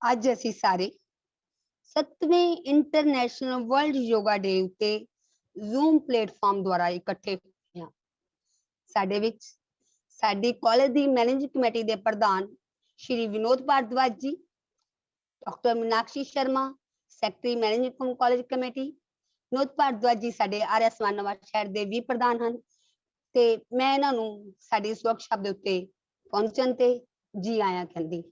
ਅੱਜ ਅਸੀਂ ਸਾਰੇ 7ਵੇਂ ਇੰਟਰਨੈਸ਼ਨਲ ਵਰਲਡ ਯੋਗਾ ਡੇ ਉੱਤੇ ਜ਼ੂਮ ਪਲੇਟਫਾਰਮ ਦੁਆਰਾ ਇਕੱਠੇ ਹੋਏ ਹਾਂ। ਸਾਡੇ ਵਿੱਚ ਸਾਡੀ ਕਾਲਜ ਦੀ ਮੈਨੇਜਿੰਗ ਕਮੇਟੀ ਦੇ ਪ੍ਰਧਾਨ ਸ਼੍ਰੀ Vinod Bhardwaj ji, doctor Meenakshi Sharma, secretary managing college committee, Vinod Bhardwaj ji ਸਾਡੇ ਆਰਿਆ ਸਮਾਜ ਨਵਾਂ ਸ਼ਹਿਰ ਦੇ ਵੀ ਪ੍ਰਧਾਨ ਹਨ ਤੇ ਮੈਂ ਇਹਨਾਂ ਨੂੰ ਸਾਡੀ ਇਸ ਵਰਕਸ਼ਾਪ ਦੇ ਉੱਤੇ ਪਹੁੰਚਣ ਤੇ ਜੀ ਆਇਆਂ ਕਹਿੰਦੀ।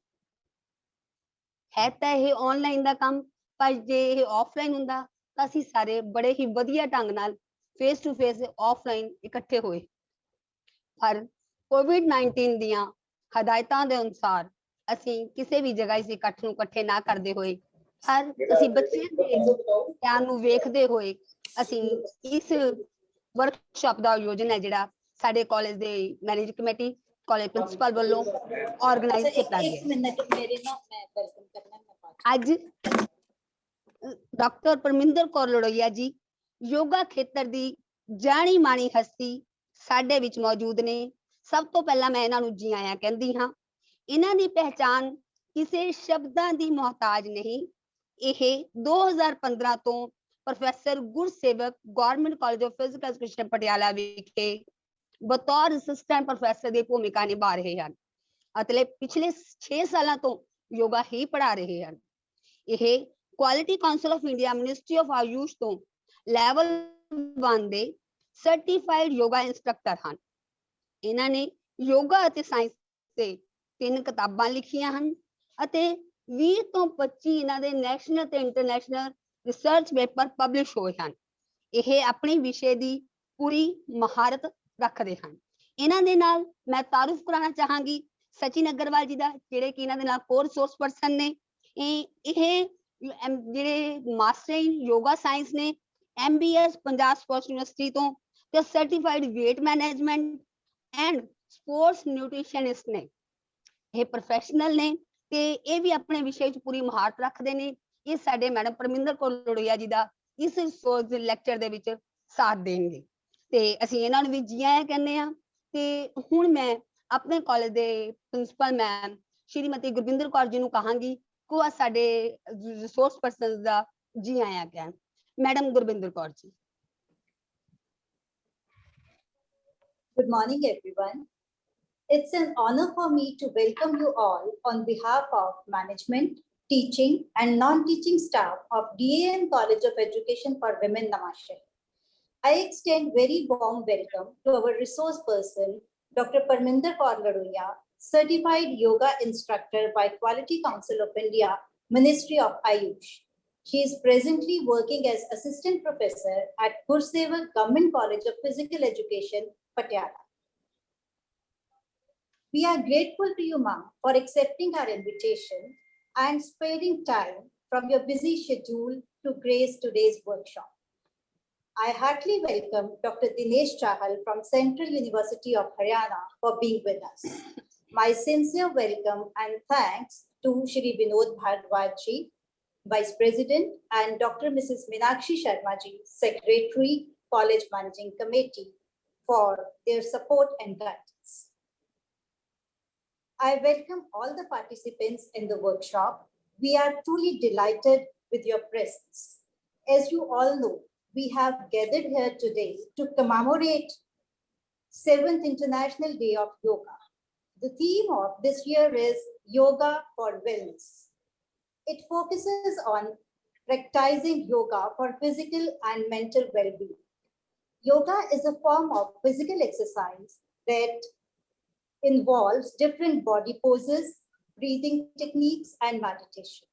है तो यह ऑनलाइन का काम, पर जे यह ऑफलाइन हुंदा तां असीं सारे बड़े ही वधिया ढंग नाल फेस टू फेस ऑफलाइन इकट्ठे होए। पर कोविड-19 दियां हदायतां दे अनुसार असीं किसी भी जगह इस इकट्ठ नूं इकट्ठे ना करदे होए, हर असीं बच्चिआं दे ध्यान नूं वेखदे होए असीं इस वर्कशॉप दा आयोजन है जिहड़ा साडे कॉलेज दे मैनेजिंग कमेटी कॉलेज प्रिंसीपल वालों ऑर्गेनाइज किया गया। आज डॉक्टर परमिंदर कौर लड़ोइया जी योगा खेत्र की जानी मानी हस्ती साडे विच मौजूद ने। सब तो पहला मैं इन्हां नूं जी आया कहंदी हां। इन्हां दी पहचान किसी शब्दां दी मोहताज नहीं। यह 2015 तो professor Gursewak government college of physical education Patiala विखे बतौर असिस्टेंट प्रोफैसर की भूमिका निभा रहे हैं। मतलब पिछले 6 साल तो योगा ही पढ़ा रहे हैं। यह quality council of India ministry of Ayush तो लैवल 1 दे सर्टिफाइड योगा इंस्ट्रक्टर हैं। इन्होंने योगा और साइंस से 3 किताबां लिखियां हैं अते 20 तो 25 इन्हां दे नैशनल ते इंटरनैशनल रिसर्च पेपर पब्लिश होए हैं। यह अपने विषय की पूरी महारत रखते हैं। इन्हां दे नाल मैं तारुफ कराना चाहांगी सचिन अग्रवाल जी का, जिहड़े कि इन्हां दे नाल कोर सोर्स पर्सन ने। जिहड़े मास्टर इन योगा साइंस ने MBS पंजाब स्पोर्ट्स यूनिवर्सिटी तो certified weight management and sports nutritionist ने। ये प्रोफैशनल ने ते ये भी अपने विषय च पूरी महारत रखते हैं। ये साडे मैडम परमिंदर कौर लड़ोइया जी का इस लैक्चर दे विच साथ देंगे ते असीं इन्हां नूं भी जी आया कहने आ। ते हुण मैं अपने कॉलेज के प्रिंसीपल मैम श्रीमती गुरविंदर कौर जी नूं कहांगी को साडे रिसोर्स पर्सन का जी आया कहन। Madam Gurvinder Kaur ji. Good morning, everyone. It's an honor for me to welcome you all on behalf of management, teaching and non-teaching staff of DAN College of Education for Women, Namashahar. I extend very warm welcome to our resource person, Dr. Parminder Kaur Ladoia, certified yoga instructor by Quality Council of India, Ministry of Ayush. She is presently working as assistant professor at Gursevak Government College of Physical Education, Patiala. We are grateful to you, ma'am, for accepting our invitation and sparing time from your busy schedule to grace today's workshop. I heartily welcome Dr. Dinesh Chahal from Central University of Haryana for being with us. My sincere welcome and thanks to Shri Vinod Bhardwaj ji, Vice President, and Dr. Mrs. Meenakshi Sharma ji, Secretary, College Managing Committee, for their support and guidance. I welcome all the participants in the workshop. We are truly delighted with your presence. As you all know, we have gathered here today to commemorate 7th International Day of Yoga. The theme of this year is Yoga for Wellness. It focuses on practicing yoga for physical and mental well-being. Yoga is a form of physical exercise that involves different body poses, breathing techniques, and meditation.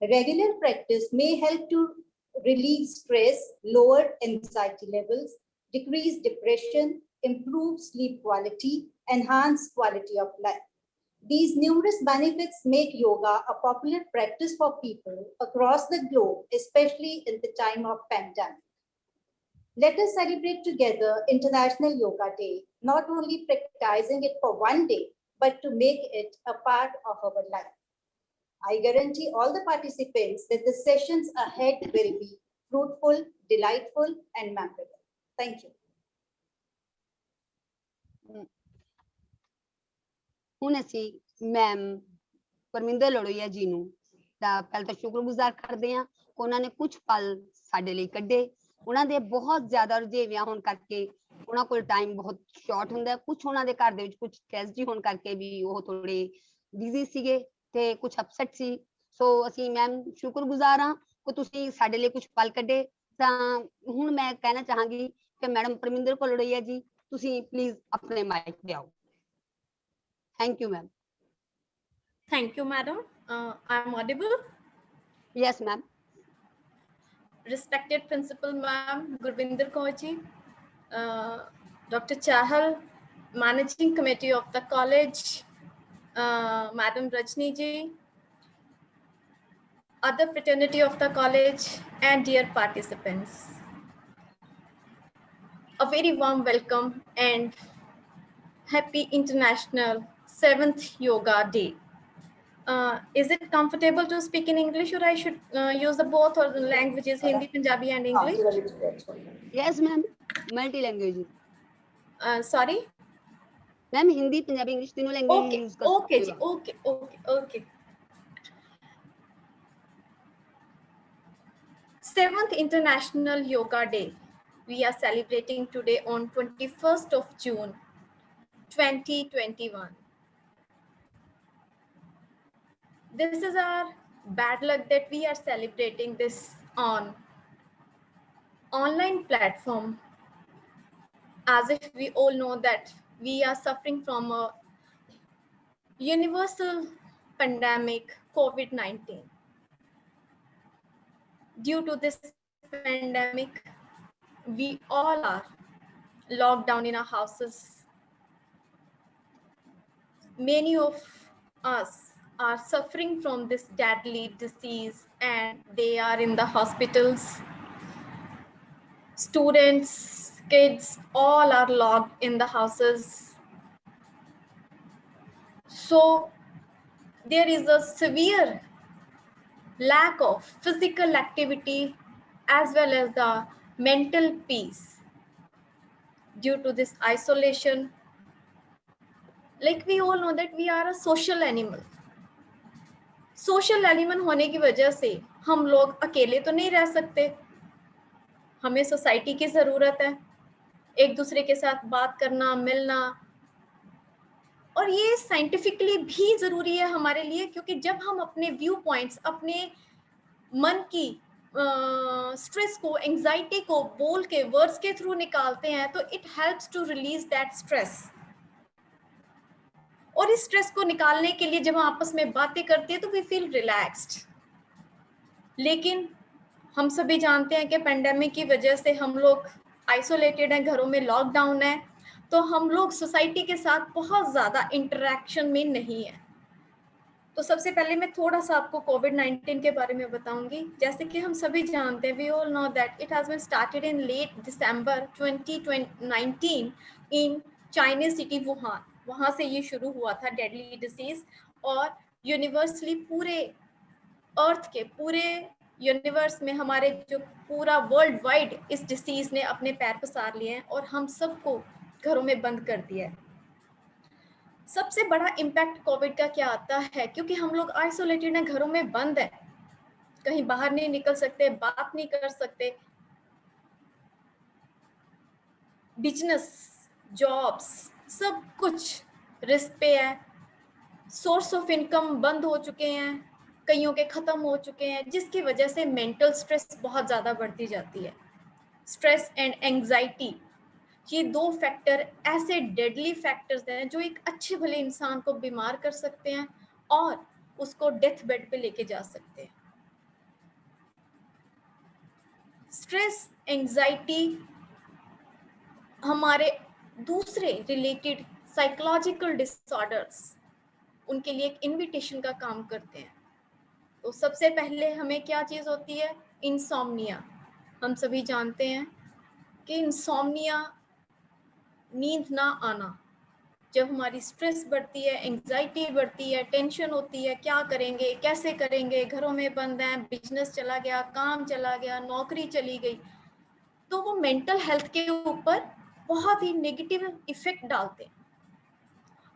Regular practice may help to relieve stress, lower anxiety levels, decrease depression, improve sleep quality, enhance quality of life. These numerous benefits make yoga a popular practice for people across the globe, especially in the time of pandemic. Let us celebrate together International Yoga Day, not only practicing it for one day, but to make it a part of our life. I guarantee all the participants that the sessions ahead will be fruitful, delightful, and memorable. Thank you. ਹੁਣ ਅਸੀਂ ma'am Parminder लड़ोइया जी नूं ਤਾਂ ਪਹਿਲਾਂ ਤਾਂ ਸ਼ੁਕਰਗੁਜ਼ਾਰ ਕਰਦੇ ਹਾਂ ਕਿ ਉਹਨਾਂ ਨੇ ਕੁਝ ਪਲ ਸਾਡੇ ਲਈ ਕੱਢੇ। ਉਹਨਾਂ ਦੇ ਬਹੁਤ ਜ਼ਿਆਦਾ ਰੁਝੇਵਿਆਂ ਹੋਣ ਕਰਕੇ ਉਹਨਾਂ ਕੋਲ ਟਾਈਮ ਬਹੁਤ ਸ਼ਾਰਟ ਹੁੰਦਾ, ਕੁਝ ਉਹਨਾਂ ਦੇ ਘਰ ਦੇ ਵਿੱਚ ਕੁਝ ਟ੍ਰੈਜਡੀ ਹੋਣ ਕਰਕੇ ਵੀ ਉਹ ਥੋੜੇ ਬਿਜ਼ੀ ਸੀਗੇ ਤੇ ਕੁਝ ਅਪਸੈਟ ਸੀ। ਸੋ ਅਸੀਂ ਮੈਮ ਸ਼ੁਕਰਗੁਜ਼ਾਰ ਹਾਂ ਕਿ ਤੁਸੀਂ ਸਾਡੇ ਲਈ ਕੁਝ ਪਲ ਕੱਢੇ। ਤਾਂ ਹੁਣ ਮੈਂ ਕਹਿਣਾ ਚਾਹਾਂਗੀ ਕਿ ਮੈਡਮ ਪਰਮਿੰਦਰ ਕੋਲੜਈਆ ਜੀ, ਤੁਸੀਂ ਪਲੀਜ਼ ਆਪਣੇ ਮਾਈਕ ਤੇ ਆਓ। Thank you ma'am. Thank you, madam. I'm audible. Yes ma'am. Respected Principal Ma'am Gurvinder Kaur ji, Dr. Chahal, Managing Committee of the college, Madam Rajni ji, other fraternity of the college, and dear participants. A very warm welcome and happy International 7th Yoga Day. Is it comfortable to speak in English, or I should use the both or the languages, Hindi, Punjabi, and English? Yes ma'am, multi language. Sorry. Ma'am Hindi Punjabi English तीनों language Okay, use कर okay, सकते ji, हो। okay. 7th International Yoga Day. We are celebrating today on 21st of June, 2021. This is our bad luck that we are celebrating this on online platform, as if we all know that we are suffering from a universal pandemic, COVID-19. Due to this pandemic, we all are locked down in our houses. Many of us are suffering from this deadly disease and they are in the hospitals. Students, kids, all are locked in the houses. So there is a severe lack of physical activity as well as the mental peace due to this isolation. Like we all know that we are a social animal. Social animal होने की वजह से हम लोग अकेले तो नहीं रह सकते, हमें सोसाइटी की ज़रूरत है, एक दूसरे के साथ बात करना, मिलना। और ये साइंटिफिकली भी ज़रूरी है हमारे लिए, क्योंकि जब हम अपने व्यू पॉइंट्स, अपने मन की स्ट्रेस को, एंजाइटी को बोल के, वर्ड्स के थ्रू निकालते हैं, तो it helps to release that stress. और इस स्ट्रेस को निकालने के लिए जब हम आपस में बातें करते हैं तो वी फील रिलैक्स्ड। लेकिन हम सभी जानते हैं कि पेंडेमिक की वजह से हम लोग आइसोलेटेड हैं, घरों में लॉकडाउन है, तो हम लोग सोसाइटी के साथ बहुत ज़्यादा इंटरेक्शन में नहीं है। तो सबसे पहले मैं थोड़ा सा आपको कोविड-19 के बारे में बताऊंगी। जैसे कि हम सभी जानते हैं, we all know that it has been started in late December 2019 in Chinese city Wuhan. वहाँ से ये शुरू हुआ था डेडली डिसीज, और यूनिवर्सली पूरे अर्थ के, पूरे यूनिवर्स में, हमारे जो पूरा वर्ल्ड वाइड इस डिसीज ने अपने पैर पसार लिए हैं और हम सबको घरों में बंद कर दिया है। सबसे बड़ा इम्पैक्ट कोविड का क्या आता है, क्योंकि हम लोग आइसोलेटेड हैं, घरों में बंद है, कहीं बाहर नहीं निकल सकते, बात नहीं कर सकते, बिजनेस, जॉब्स, सब कुछ रिस्क पे है, सोर्स ऑफ इनकम बंद हो चुके हैं, कईयों के खत्म हो चुके हैं, जिसकी वजह से मेंटल स्ट्रेस बहुत ज़्यादा बढ़ती जाती है। स्ट्रेस एंड एंग्जाइटी, ये दो फैक्टर ऐसे डेडली फैक्टर्स हैं जो एक अच्छे भले इंसान को बीमार कर सकते हैं और उसको डेथ बेड पे लेके जा सकते हैं। स्ट्रेस, एंग्जाइटी हमारे दूसरे रिलेटेड साइकोलॉजिकल डिसऑर्डर्स, उनके लिए एक इनविटेशन का काम करते हैं। तो सबसे पहले हमें क्या चीज़ होती है? इंसोम्निया। हम सभी जानते हैं कि इंसोम्निया, नींद ना आना, जब हमारी स्ट्रेस बढ़ती है, एंग्जाइटी बढ़ती है, टेंशन होती है, क्या करेंगे, कैसे करेंगे, घरों में बंद हैं, बिजनेस चला गया, काम चला गया, नौकरी चली गई, तो वो मेंटल हेल्थ के ऊपर बहुत ही नेगेटिव इफेक्ट डालते हैं।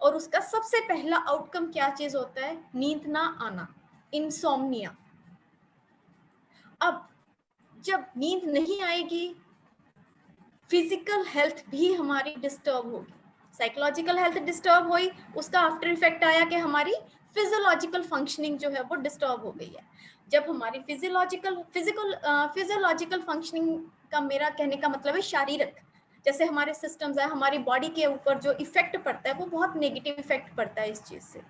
और उसका सबसे पहला आउटकम क्या चीज़ होता है? नींद ना आना। इंसोम्निया। अब जब नींद नहीं आएगी, फिजिकल हेल्थ भी हमारी डिस्टर्ब होगी, साइकोलॉजिकल हेल्थ डिस्टर्ब हुई, उसका आफ्टर इफेक्ट आया कि हमारी फिजियोलॉजिकल फंक्शनिंग जो है वो डिस्टर्ब हो गई है। जब हमारी फिजियोलॉजिकल फंक्शनिंग का मेरा कहने का मतलब है शारीरिक, जैसे हमारे सिस्टम्स है, हमारी बॉडी के ऊपर जो इफेक्ट पड़ता है वो बहुत नेगेटिव इफेक्ट पड़ता है इस चीज से।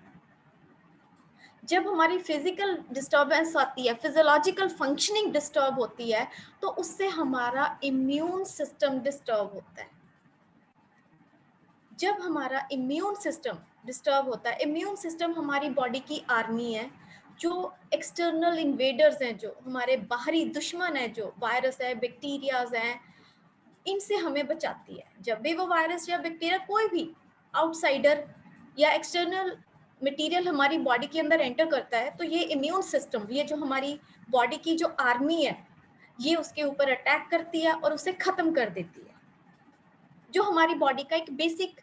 जब हमारी फिजिकल डिस्टर्बेंस आती है, फिजियोलॉजिकल फंक्शनिंग डिस्टर्ब होती है, तो उससे हमारा इम्यून सिस्टम डिस्टर्ब होता है। जब हमारा इम्यून सिस्टम डिस्टर्ब होता है, इम्यून सिस्टम हमारी बॉडी की आर्मी है, जो एक्सटर्नल इन्वेडर्स हैं, जो हमारे बाहरी दुश्मन है, जो वायरस है, बैक्टीरियाज हैं, इनसे हमें बचाती है। जब भी वो वायरस या बैक्टीरिया, कोई भी आउटसाइडर या एक्सटर्नल मटेरियल हमारी बॉडी के अंदर एंटर करता है, तो ये इम्यून सिस्टम, ये जो हमारी बॉडी की जो आर्मी है, ये उसके ऊपर अटैक करती है और उसे खत्म कर देती है, जो हमारी बॉडी का एक बेसिक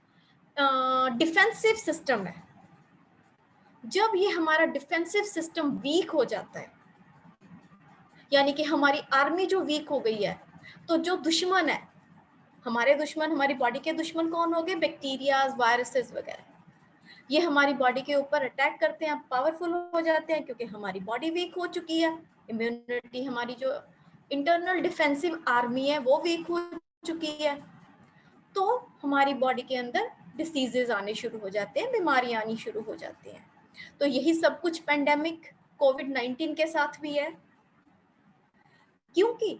डिफेंसिव सिस्टम है। जब ये हमारा डिफेंसिव सिस्टम वीक हो जाता है, यानी कि हमारी आर्मी जो वीक हो गई है, तो जो दुश्मन है, हमारे दुश्मन, हमारी बॉडी के दुश्मन कौन हो गए? बैक्टीरियाज, वायरसेस वगैरह, ये हमारी बॉडी के ऊपर अटैक करते हैं, पावरफुल हो जाते हैं, क्योंकि हमारी बॉडी वीक हो चुकी है, इम्यूनिटी, हमारी जो इंटरनल डिफेंसिव आर्मी है वो वीक हो चुकी है, तो हमारी बॉडी के अंदर डिसीजेज आने शुरू हो जाते हैं, बीमारियां आनी शुरू हो जाती हैं। तो यही सब कुछ पेंडेमिक कोविड-19 के साथ भी है, क्योंकि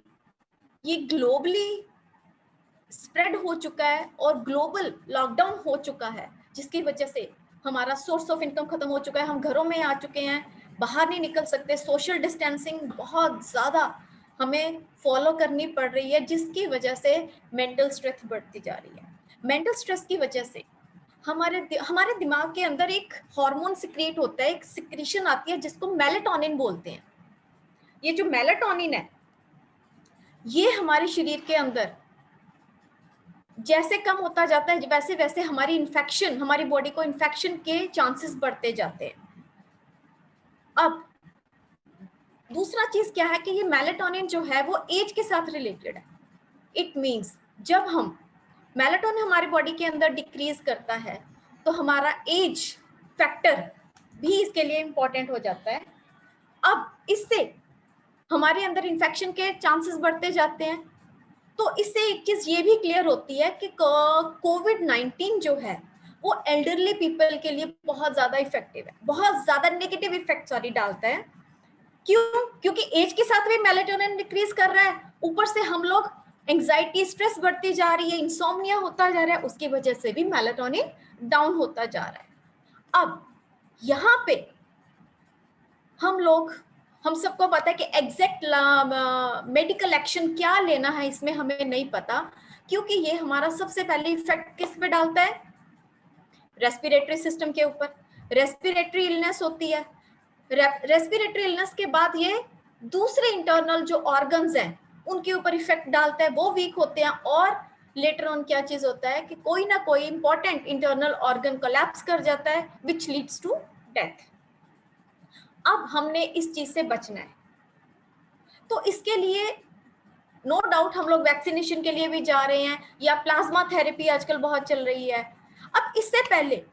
ये ग्लोबली स्प्रेड हो चुका है और ग्लोबल लॉकडाउन हो चुका है, जिसकी वजह से हमारा सोर्स ऑफ इनकम खत्म हो चुका है, हम घरों में आ चुके हैं, बाहर नहीं निकल सकते, सोशल डिस्टेंसिंग बहुत ज़्यादा हमें फॉलो करनी पड़ रही है, जिसकी वजह से मेंटल स्ट्रेस बढ़ती जा रही है। मेंटल स्ट्रेस की वजह से हमारे दिमाग के अंदर एक हार्मोन सिक्रिएट होता है, एक सिक्रीशन आती है जिसको मेलेटोनिन बोलते हैं। ये जो मेलेटोनिन है, ये हमारे शरीर के अंदर जैसे कम होता जाता है, वैसे वैसे हमारी बॉडी को इन्फेक्शन के चांसेस बढ़ते जाते हैं। अब दूसरा चीज क्या है कि ये मेलेटोनिन जो है वो एज के साथ रिलेटेड है। इट मींस जब हम मेलेटोनिन हमारी बॉडी के अंदर डिक्रीज करता है, तो हमारा एज फैक्टर भी इसके लिए इंपॉर्टेंट हो जाता है। अब इससे हमारे अंदर इन्फेक्शन के चांसेस बढ़ते जाते हैं, तो इससे एक चीज ये भी क्लियर होती है कि कोविड-19 जो है वो एल्डरली पीपल के लिए बहुत ज्यादा इफेक्टिव है, बहुत ज्यादा नेगेटिव इफेक्ट डालता है। क्यों? क्योंकि एज के साथ भी मेलेटोनिन डिक्रीज कर रहा है, ऊपर से हम लोग एंजाइटी, स्ट्रेस बढ़ती जा रही है, इंसोम्निया होता जा रहा है, उसकी वजह से भी मेलेटोनिन डाउन होता जा रहा है। अब यहाँ पे हम सबको पता है कि एग्जैक्ट मेडिकल एक्शन क्या लेना है इसमें हमें नहीं पता, क्योंकि ये हमारा सबसे पहले इफेक्ट किस पे डालता है? रेस्पिरेटरी सिस्टम के ऊपर। रेस्पिरेटरी इलनेस होती है, रेस्पिरेटरी इलनेस के बाद ये दूसरे इंटरनल जो ऑर्गन्स हैं उनके ऊपर इफेक्ट डालता है, वो वीक होते हैं, और लेटर ऑन क्या चीज होता है कि कोई ना कोई इंपॉर्टेंट इंटरनल ऑर्गन कोलैप्स कर जाता है, विच लीड्स टू डेथ। अब हमने इस चीज से बचना है, तो इसके लिए नो डाउट हम लोग वैक्सीनेशन के लिए भी जा रहे हैं, या प्लाज्मा थेरेपी आजकल बहुत चल रही है। अब इससे पहले,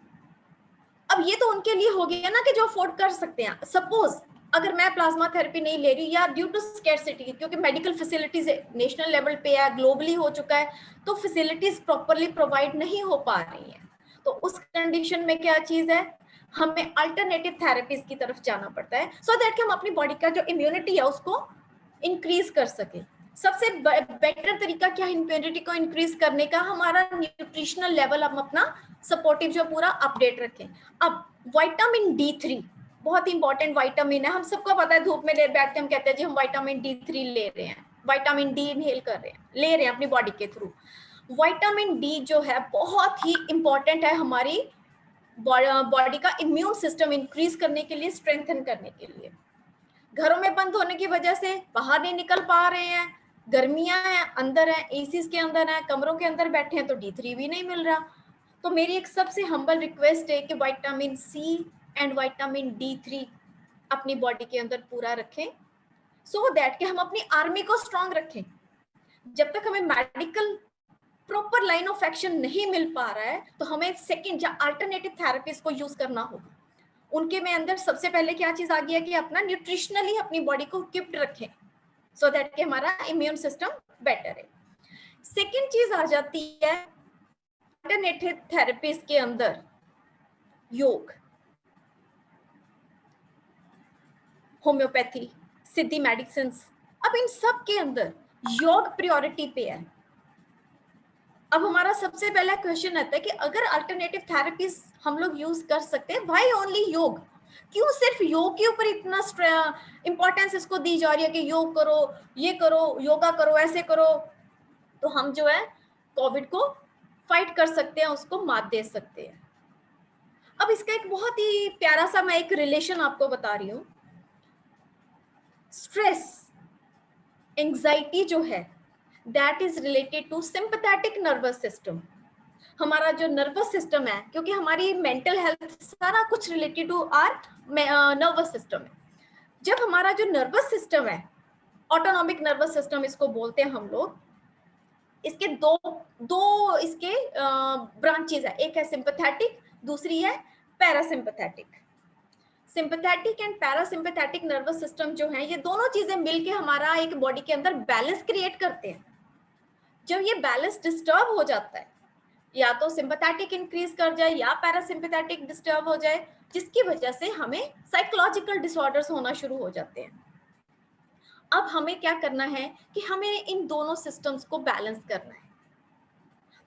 अब ये तो उनके लिए हो गया ना कि जो अफोर्ड कर सकते हैं। सपोज अगर मैं प्लाज्मा थेरेपी नहीं ले रही, या ड्यू टू स्कैरसिटी, क्योंकि मेडिकल फैसिलिटीज नेशनल लेवल पे है, ग्लोबली हो चुका है, तो फैसिलिटीज प्रॉपरली प्रोवाइड नहीं हो पा रही हैं, तो उस कंडीशन में क्या चीज है, हमें अल्टरनेटिव थेरेपीज की तरफ जाना पड़ता है, सो दैट कि हम अपनी बॉडी का जो इम्यूनिटी है उसको इंक्रीज कर सके। सबसे बेटर तरीका क्या है इम्यूनिटी को इंक्रीज करने का? हमारा न्यूट्रिशनल लेवल हम अपना सपोर्टिव जो पूरा अपडेट रखें। अब विटामिन D3 बहुत इंपॉर्टेंट विटामिन है, हम सबको पता है, धूप में देर बैठ के हम कहते हैं जी हम विटामिन D3 ले रहे हैं, विटामिन D इनहेल कर रहे हैं, ले रहे हैं अपनी बॉडी के थ्रू। विटामिन D जो है बहुत ही इंपॉर्टेंट है हमारी बॉडी का इम्यून सिस्टम इंक्रीज करने के लिए, स्ट्रेंथन करने के लिए। घरों में बंद होने की वजह से बाहर नहीं निकल पा रहे हैं, गर्मियां हैं, अंदर हैं, एसीज के अंदर हैं, कमरों के अंदर बैठे हैं, तो D3 भी नहीं मिल रहा। तो मेरी एक सबसे हम्बल रिक्वेस्ट है कि vitamin C and vitamin D3 अपनी बॉडी के अंदर पूरा रखें, सो दैट कि हम अपनी आर्मी को स्ट्रांग रखें। जब तक हमें medical proper line of action नहीं मिल पा रहा है तो हमें सेकंड या अल्टरनेटिव थेरेपीज को यूज करना होगा। उनके में अंदर सबसे पहले क्या चीज आ गया कि अपना न्यूट्रिशनली अपनी बॉडी को इक्विप्ड रखें, सो दैट कि हमारा इम्यून सिस्टम बेटर है। सेकंड चीज आ जाती है अल्टरनेटिव थेरेपीज के अंदर योग, होम्योपैथी, सिद्धि मेडिसिन। अब इन सब के अंदर योग प्रायोरिटी पे है। अब हमारा सबसे पहला क्वेश्चन आता है कि अगर अल्टरनेटिव थेरेपीज हम लोग यूज कर सकते हैं, व्हाई ओनली योग? क्यों सिर्फ योग के ऊपर इतना इंपॉर्टेंस इसको दी जा रही है कि योग करो, ये करो, योगा करो, ऐसे करो, तो हम जो है कोविड को फाइट कर सकते हैं, उसको मात दे सकते हैं। अब इसका एक बहुत ही प्यारा सा मैं एक रिलेशन आपको बता रही हूँ। स्ट्रेस, एंजाइटी जो है that is related to sympathetic nervous system. हमारा जो नर्वस सिस्टम है, क्योंकि हमारी मेंटल हेल्थ सारा कुछ related to our nervous system है। जब हमारा जो नर्वस सिस्टम है, ऑटोनॉमिक नर्वस सिस्टम इसको बोलते हैं हम लोग, इसके दो इसके ब्रांचेस है, एक है सिंपैथेटिक, दूसरी है parasympathetic. Sympathetic and parasympathetic nervous system जो है, ये दोनों चीजें मिलके हमारा एक बॉडी के अंदर बैलेंस क्रिएट करते हैं। जब ये बैलेंस डिस्टर्ब हो जाता है, या तो सिंपैथेटिक इंक्रीज कर जाए या पैरासिम्पैथेटिक डिस्टर्ब हो जाए, जिसकी वजह से हमें साइकोलॉजिकल डिसऑर्डर्स होना शुरू हो जाते हैं। अब हमें क्या करना है कि हमें इन दोनों सिस्टम्स को बैलेंस करना है।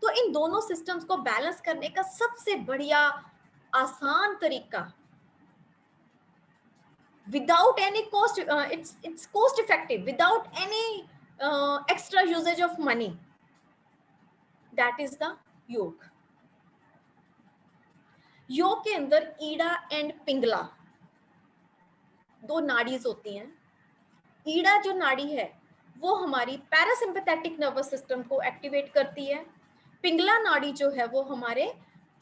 तो इन दोनों सिस्टम्स को बैलेंस करने का सबसे बढ़िया आसान तरीका, without any cost, it's cost effective, without any extra usage of money, that is the योग। योग के अंदर ईड़ा एंड पिंगला दो नाड़ीज होती हैं। ईड़ा जो नाड़ी है वो हमारी पैरासिम्पैथेटिक नर्वस सिस्टम को एक्टिवेट करती है, पिंगला नाड़ी जो है वो हमारे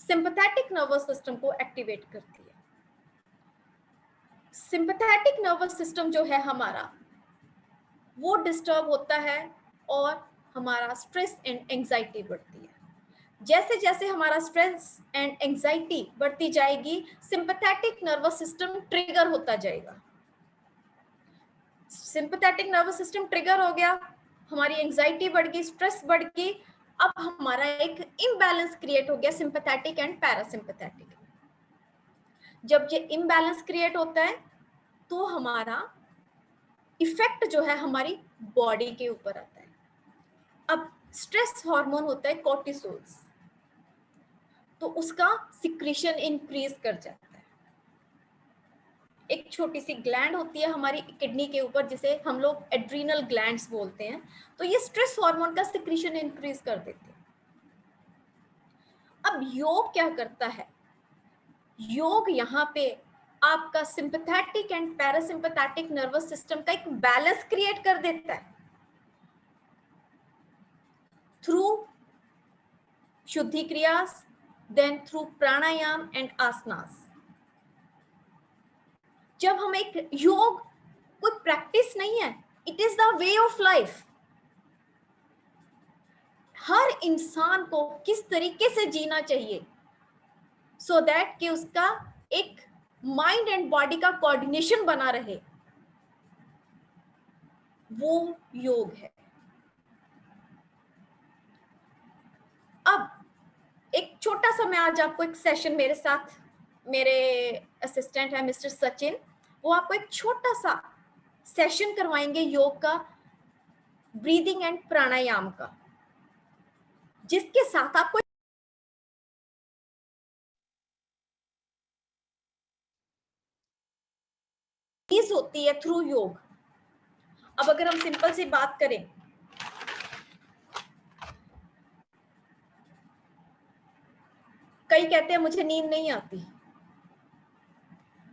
सिंपैथेटिक नर्वस सिस्टम को एक्टिवेट करती है। सिंपैथेटिक नर्वस सिस्टम जो है हमारा वो डिस्टर्ब होता है और हमारा स्ट्रेस एंड एंजाइटी बढ़ती है। जैसे जैसे हमारा स्ट्रेस एंड एंजाइटी बढ़ती जाएगी, सिंपैथेटिक नर्वस सिस्टम ट्रिगर होता जाएगा। सिंपैथेटिक नर्वस सिस्टम ट्रिगर हो गया, हमारी एंजाइटी बढ़ गई, स्ट्रेस बढ़ गई। अब हमारा एक इम्बैलेंस क्रिएट हो गया सिंपैथेटिक एंड पैरासिम्पैथेटिक। जब ये इम्बैलेंस क्रिएट होता है तो हमारा इफेक्ट जो है हमारी बॉडी के ऊपर आता है। अब स्ट्रेस हार्मोन होता है कोर्टिसोल्स, तो उसका सिक्रीशन इंक्रीज कर जाता है। एक छोटी सी ग्लैंड होती है हमारी किडनी के ऊपर, जिसे हम लोग एड्रीनल ग्लैंड्स बोलते हैं, तो ये स्ट्रेस हार्मोन का सिक्रीशन इंक्रीज कर देते हैं। अब योग क्या करता है? योग यहाँ पे आपका sympathetic and parasympathetic nervous system का एक बैलेंस क्रिएट कर देता है through shuddhi kriyas, then through pranayama and asanas. जब हम एक योग कोई प्रैक्टिस नहीं है, it is the way of life. हर इंसान को किस तरीके से जीना चाहिए सो दैट कि उसका एक माइंड एंड बॉडी का कोऑर्डिनेशन बना रहे, वो योग है। अब एक छोटा सा मैं आज आपको एक सेशन, मेरे साथ मेरे असिस्टेंट है मिस्टर सचिन, वो आपको एक छोटा सा सेशन करवाएंगे योग का, ब्रीदिंग एंड प्राणायाम का, जिसके साथ आपको चीज होती है थ्रू योग। अब अगर हम सिंपल सी बात करें, कई कहते हैं मुझे नींद नहीं आती,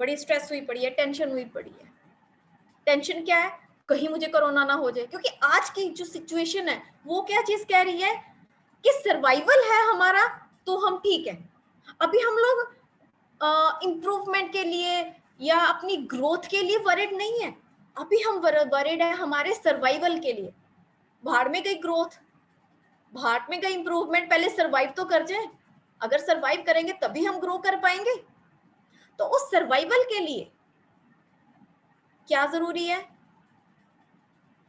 बड़ी स्ट्रेस हुई पड़ी है, टेंशन हुई पड़ी है। टेंशन क्या है? कहीं मुझे कोरोना ना हो जाए, क्योंकि आज की जो सिचुएशन है वो क्या चीज कह रही है कि सर्वाइवल है हमारा, तो हम ठीक है। अभी हम लोग इम्प्रूवमेंट के लिए या अपनी ग्रोथ के लिए वरिड नहीं है, अभी हम वरिड है हमारे सर्वाइवल के लिए। भाड़ में गई ग्रोथ, भाड़ में गई इंप्रूवमेंट, पहले सर्वाइव तो कर जाए। अगर सर्वाइव करेंगे तभी हम ग्रो कर पाएंगे। तो उस सर्वाइवल के लिए क्या जरूरी है?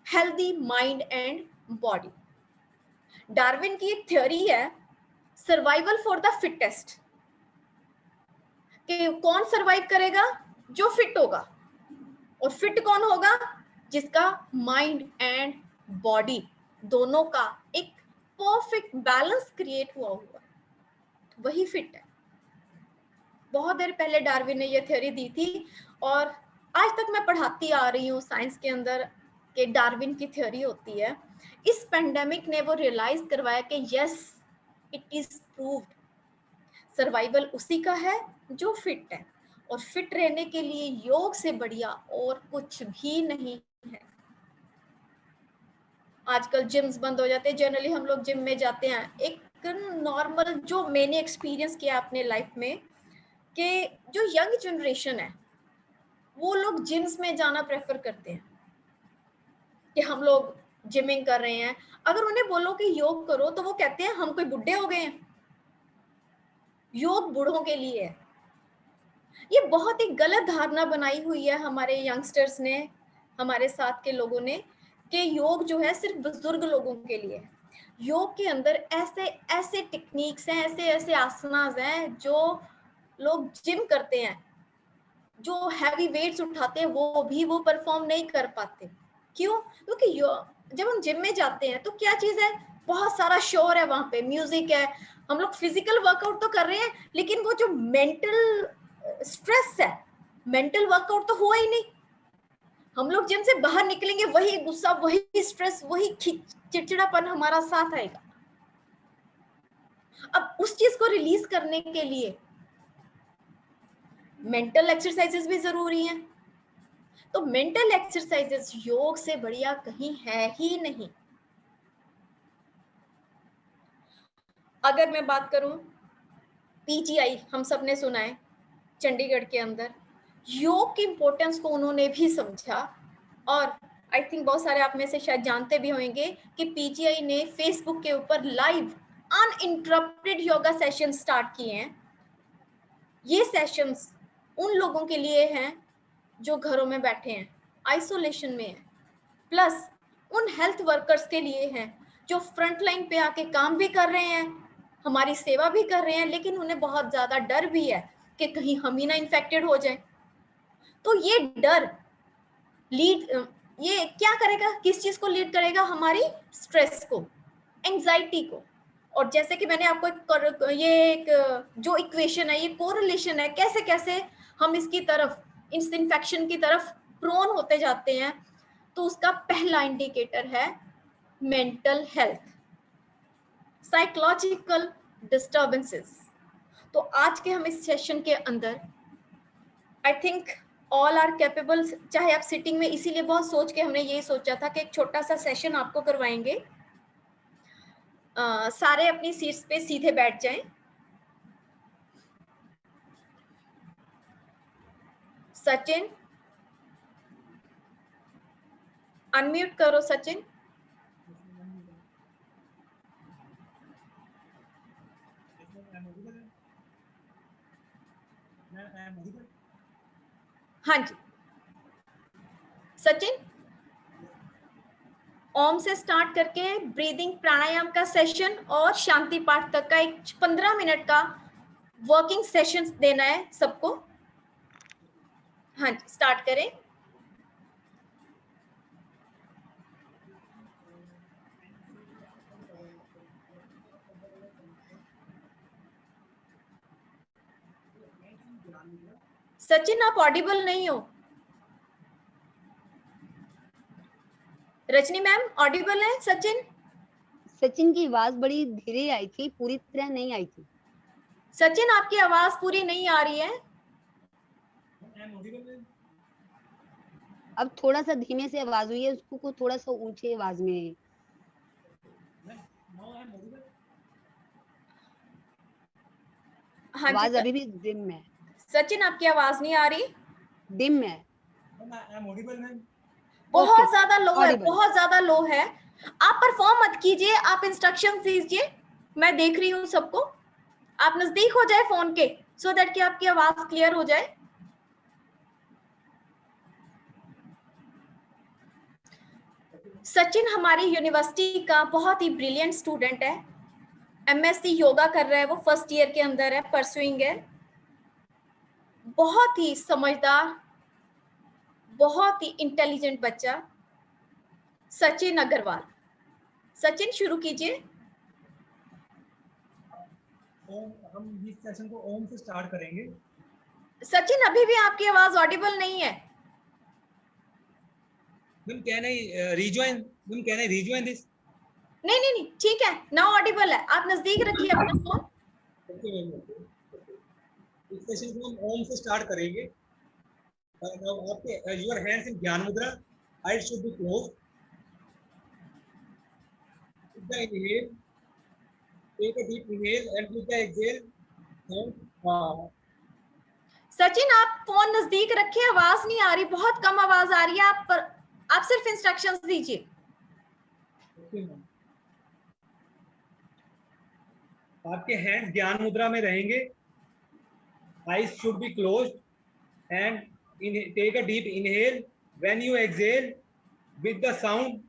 Healthy mind and body. Darwin की एक थ्योरी है, सर्वाइवल फॉर द फिटेस्ट, कि कौन सर्वाइव करेगा? जो फिट होगा। और फिट कौन होगा? जिसका माइंड एंड बॉडी दोनों का एक परफेक्ट बैलेंस क्रिएट हुआ हुआ, वही फिट है। बहुत देर पहले डार्विन ने यह थ्योरी दी थी और आज तक मैं पढ़ाती आ रही हूँ साइंस के अंदर कि डार्विन की थ्योरी होती है। इस पेंडेमिक ने वो रियलाइज करवाया कि yes, it is proved, survival उसी का है जो फिट है। और फिट रहने के लिए योग से बढ़िया और कुछ भी नहीं है। आजकल जिम्स बंद हो जाते हैं, जनरली हम लोग जिम में जाते हैं। एक नॉर्मल जो मैंने एक्सपीरियंस किया अपने लाइफ में, कि जो यंग जनरेशन है वो लोग जिम्स में जाना प्रेफर करते हैं कि हम लोग जिमिंग कर रहे हैं। अगर उन्हें बोलो कि योग करो तो वो कहते हैं हम कोई बुढ़े हो गए हैं, योग बूढ़ों के लिए है। ये बहुत ही गलत धारणा बनाई हुई है हमारे यंगस्टर्स ने, हमारे साथ के लोगों ने, कि योग जो है सिर्फ बुजुर्ग लोगों के लिए है। योग के अंदर ऐसे ऐसे टेक्निक्स हैं, ऐसे ऐसे आसनास हैं जो लोग जिम करते हैं, जो हैवी वेट्स उठाते हैं, वो भी वो परफॉर्म नहीं कर पाते। क्यों? क्योंकि जब हम जिम में जाते हैं तो क्या चीज है, बहुत सारा शोर है, वहां पे म्यूजिक है, हम लोग फिजिकल वर्कआउट तो कर रहे हैं, लेकिन वो जो मेंटल स्ट्रेस है, मेंटल वर्कआउट तो हुआ ही नहीं। हम लोग जिम से बाहर निकलेंगे, वही गुस्सा, वही स्ट्रेस, वही चिड़चिड़ापन हमारा साथ आएगा। अब उस चीज को रिलीज करने के लिए मेंटल एक्सरसाइजेस भी जरूरी हैं। तो मेंटल एक्सरसाइजेस योग से बढ़िया कहीं है ही नहीं। अगर मैं बात करूं, पीजीआई हम सब ने सुना है, चंडीगढ़ के अंदर योग की इंपॉर्टेंस को उन्होंने भी समझा। और आई थिंक बहुत सारे आप में से शायद जानते भी होंगे कि पीजीआई ने फेसबुक के ऊपर live uninterrupted yoga session start किए हैं। ये सेशंस उन लोगों के लिए हैं जो घरों में बैठे हैं, आइसोलेशन में है, प्लस उन हेल्थ वर्कर्स के लिए हैं जो फ्रंट लाइन पे आके काम भी कर रहे हैं, हमारी सेवा भी कर रहे हैं, लेकिन उन्हें बहुत ज्यादा डर भी है कि कहीं हम ही ना इन्फेक्टेड हो जाए। तो ये डर लीड, ये क्या करेगा, किस चीज को लीड करेगा? हमारी स्ट्रेस को, एंजाइटी को। और जैसे कि मैंने आपको एक जो इक्वेशन है, ये कोरिलेशन है, कैसे कैसे हम इसकी तरफ, इस इन्फेक्शन की तरफ प्रोन होते जाते हैं। तो उसका पहला इंडिकेटर है मेंटल हेल्थ, साइकोलॉजिकल डिस्टर्बेंसेस। तो आज के हम इस सेशन के अंदर I think all are capable, चाहे आप सिटिंग में, इसीलिए बहुत सोच के हमने यही सोचा था कि एक छोटा सा सेशन आपको करवाएंगे। सारे अपनी सीट्स पे सीधे बैठ जाएं। सचिन, अनम्यूट करो सचिन। हाँ जी सचिन, ओम से स्टार्ट करके ब्रीदिंग प्राणायाम का सेशन और शांति पाठ तक का एक 15 मिनट का वर्किंग सेशन देना है सबको। हाँ जी, स्टार्ट करें। सचिन आप ऑडिबल नहीं हो। रजनी मैम ऑडिबल है? सचिन, सचिन की आवाज बड़ी धीरे आई थी, पूरी तरह नहीं आई थी। सचिन आपकी आवाज पूरी नहीं आ रही है। अब थोड़ा सा धीमे से आवाज हुई है, उसको थोड़ा सा ऊंची आवाज में। हाँ आवाज जी अभी भी डिम है। सचिन, आपकी आवाज नहीं आ रही। डिम है। I'm audible, ma'am. बहुत Okay, ज्यादा लो है, audible. बहुत ज्यादा लो है। आप परफॉर्म मत कीजिए, आप इंस्ट्रक्शन दीजिए, मैं देख रही हूँ सबको। आप नजदीक हो जाए फोन के, सो दैट कि आपकी आवाज क्लियर हो जाए। सचिन हमारी यूनिवर्सिटी का बहुत ही ब्रिलियंट स्टूडेंट है, एमएससी योगा कर रहा है, वो फर्स्ट ईयर के अंदर है, परसुइंग है। बहुत ही समझदार, बहुत ही इंटेलिजेंट बच्चा, सचिन अग्रवाल। सचिन शुरू कीजिए। हम इस सेशन को ओम से स्टार्ट करेंगे। सचिन अभी भी आपकी आवाज ऑडिबल नहीं है। Ma'am can I rejoin, ma'am can I rejoin this? नहीं नहीं नहीं, ठीक है, नाउ ऑडिबल है। आप नजदीक रखिए अपना फोन। ओके मैम, इस सेशन को हम ओम से स्टार्ट करेंगे। नाउ आपके योर हैंड्स इन ज्ञान मुद्रा, eyes should be closed. With the inhale, take a deep inhale and with the exhale, count. Sachin आप फोन नजदीक रखिए, आवाज नहीं आ रही, बहुत कम आवाज आ रही है। आप सिर्फ इंस्ट्रक्शंस दीजिए। Okay, ma'am. आपके हैंड्स ज्ञान मुद्रा में रहेंगे, eyes should be closed and take a deep inhale. When you exhale, with the sound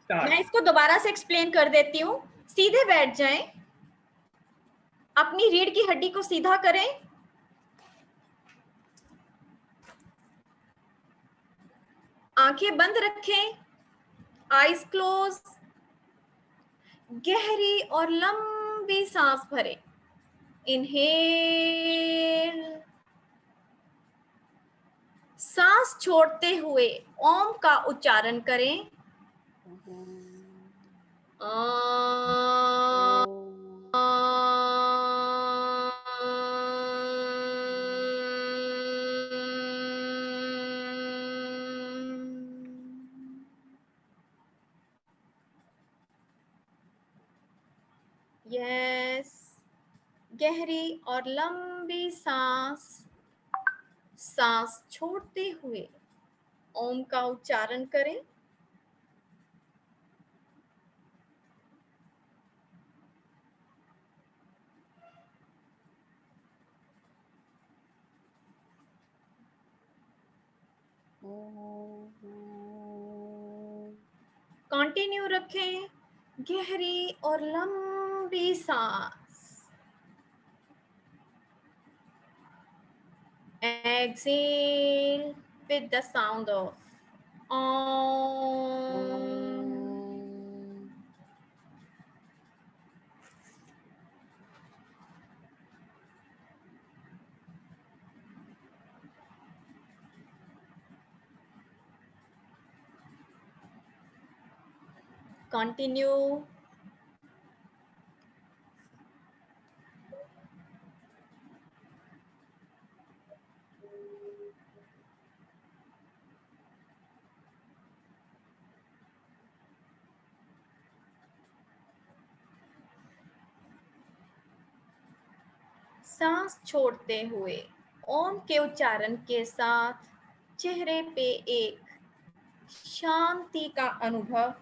start. मैं इसको दोबारा से एक्सप्लेन कर देती हूँ। सीधे बैठ जाएं, अपनी रीढ़ की हड्डी को सीधा करें, आंखें बंद रखें, आईज क्लोज, गहरी और लंबी सांस भरें। इनहेल, सांस छोड़ते हुए ओम का उच्चारण करें। यस, गहरी और लंबी सांस, सांस छोड़ते हुए ओम का उच्चारण करें। कंटिन्यू रखें, गहरी और लंबी सांस। Exhale with the sound of Om. Continue. सांस छोड़ते हुए ओम के उच्चारण के साथ चेहरे पे एक शांति का अनुभव।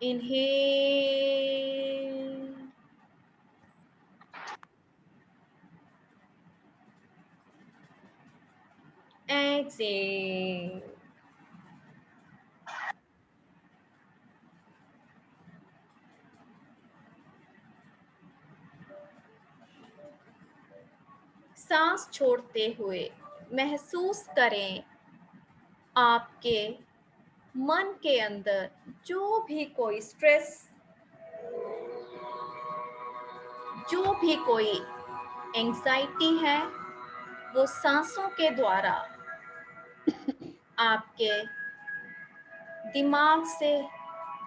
Inhale. Exhale. सांस छोड़ते हुए महसूस करें आपके मन के अंदर जो भी कोई स्ट्रेस, जो भी कोई एंजाइटी है, वो सांसों के द्वारा आपके दिमाग से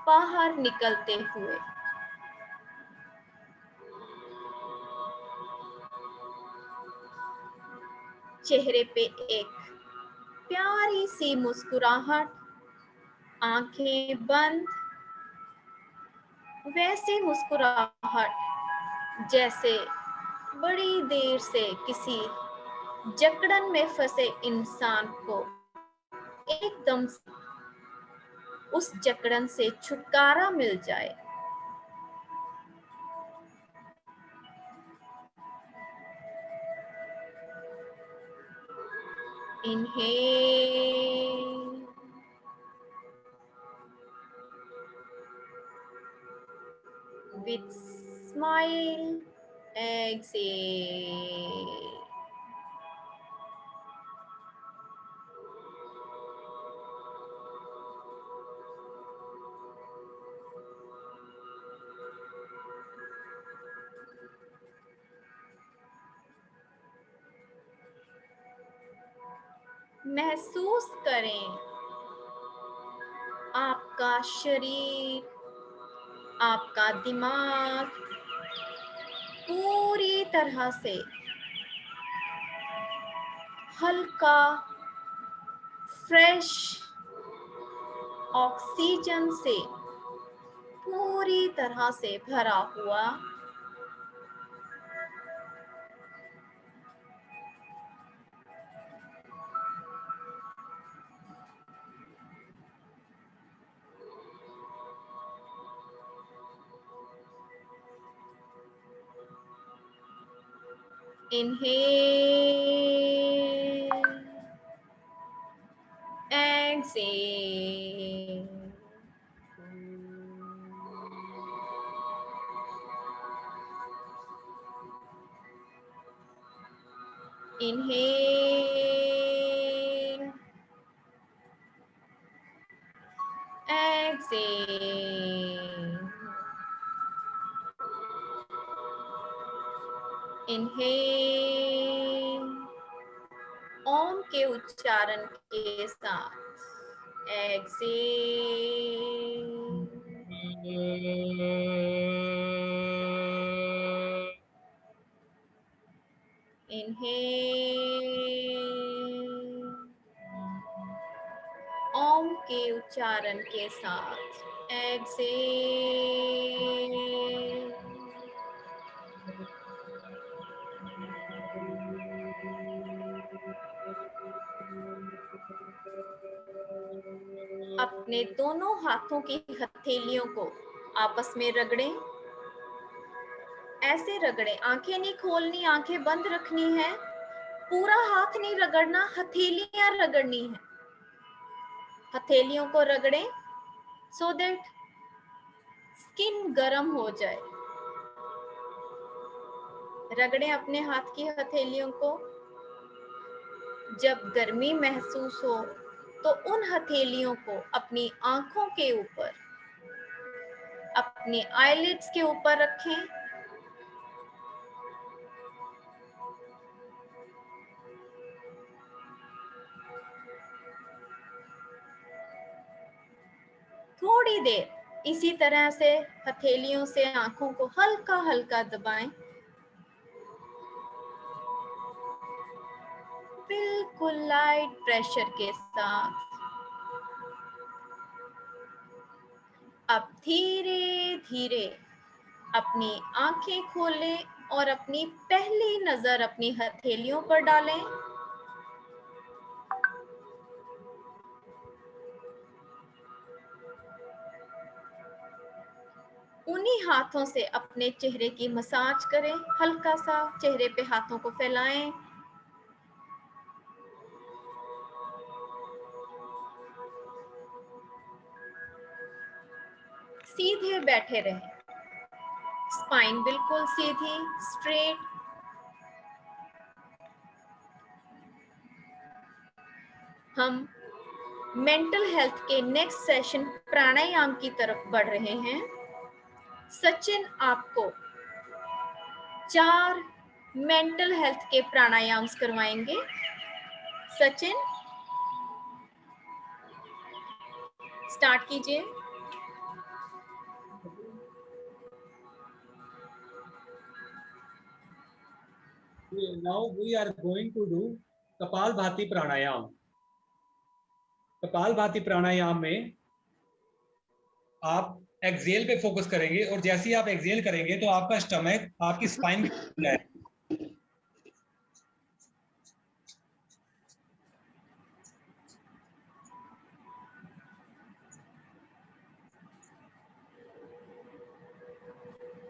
बाहर निकलते हुए। चेहरे पे एक प्यारी सी मुस्कुराहट, आंखें बंद, वैसी मुस्कुराहट जैसे बड़ी देर से किसी जकड़न में फंसे इंसान को एकदम उस जकड़न से छुटकारा मिल जाए। Inhale. With smile, exhale. महसूस करें आपका शरीर, आपका दिमाग पूरी तरह से हल्का, फ्रेश ऑक्सीजन से पूरी तरह से भरा हुआ। Inhale, exhale. Inhale, exhale. Inhale, ओम के उच्चारण के साथ exhale. Inhale, ओम के उच्चारण के साथ exhale. अपने दोनों हाथों की हथेलियों को आपस में रगड़ें। ऐसे रगड़ें, आंखें नहीं खोलनी, आंखें बंद रखनी है। पूरा हाथ नहीं रगड़ना, हथेलियां रगड़नी है। हथेलियों को रगड़ें so that स्किन गर्म हो जाए। रगड़ें अपने हाथ की हथेलियों को। जब गर्मी महसूस हो तो उन हथेलियों को अपनी आंखों के ऊपर, अपनी आईलिड्स के ऊपर रखें। थोड़ी देर इसी तरह से हथेलियों से आंखों को हल्का हल्का दबाएं। बिल्कुल लाइट प्रेशर के साथ। अब धीरे धीरे अपनी आंखें खोलें और अपनी पहली नजर अपनी हथेलियों पर डालें। उन्हीं हाथों से अपने चेहरे की मसाज करें। हल्का सा चेहरे पे हाथों को फैलाएं। सीधे बैठे रहें, स्पाइन बिल्कुल सीधी, स्ट्रेट। हम मेंटल हेल्थ के नेक्स्ट सेशन प्राणायाम की तरफ बढ़ रहे हैं। सचिन आपको 4 मेंटल हेल्थ के प्राणायाम्स करवाएंगे। सचिन, स्टार्ट कीजिए। Now we are going to do kapalbhati pranayama. Kapalbhati pranayama में आप एक्सेल पे फोकस करेंगे और जैसे ही आप एक्सेल करेंगे तो आपका स्टमक, आपकी स्पाइन है।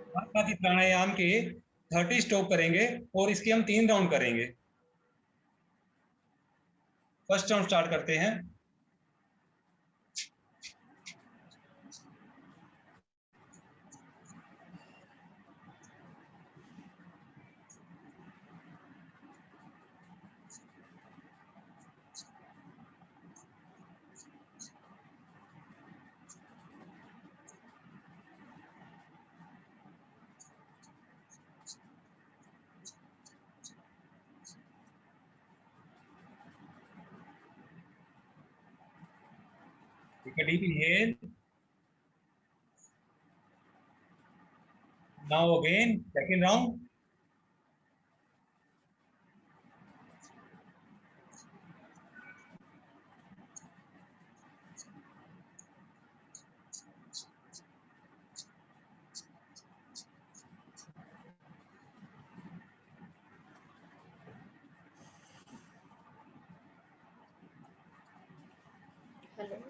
कपालभाति प्राणायाम के 30 स्टॉप करेंगे और इसके हम 3 राउंड करेंगे। फर्स्ट राउंड स्टार्ट करते हैं। Take a deep inhale. Now again, second round. Hello.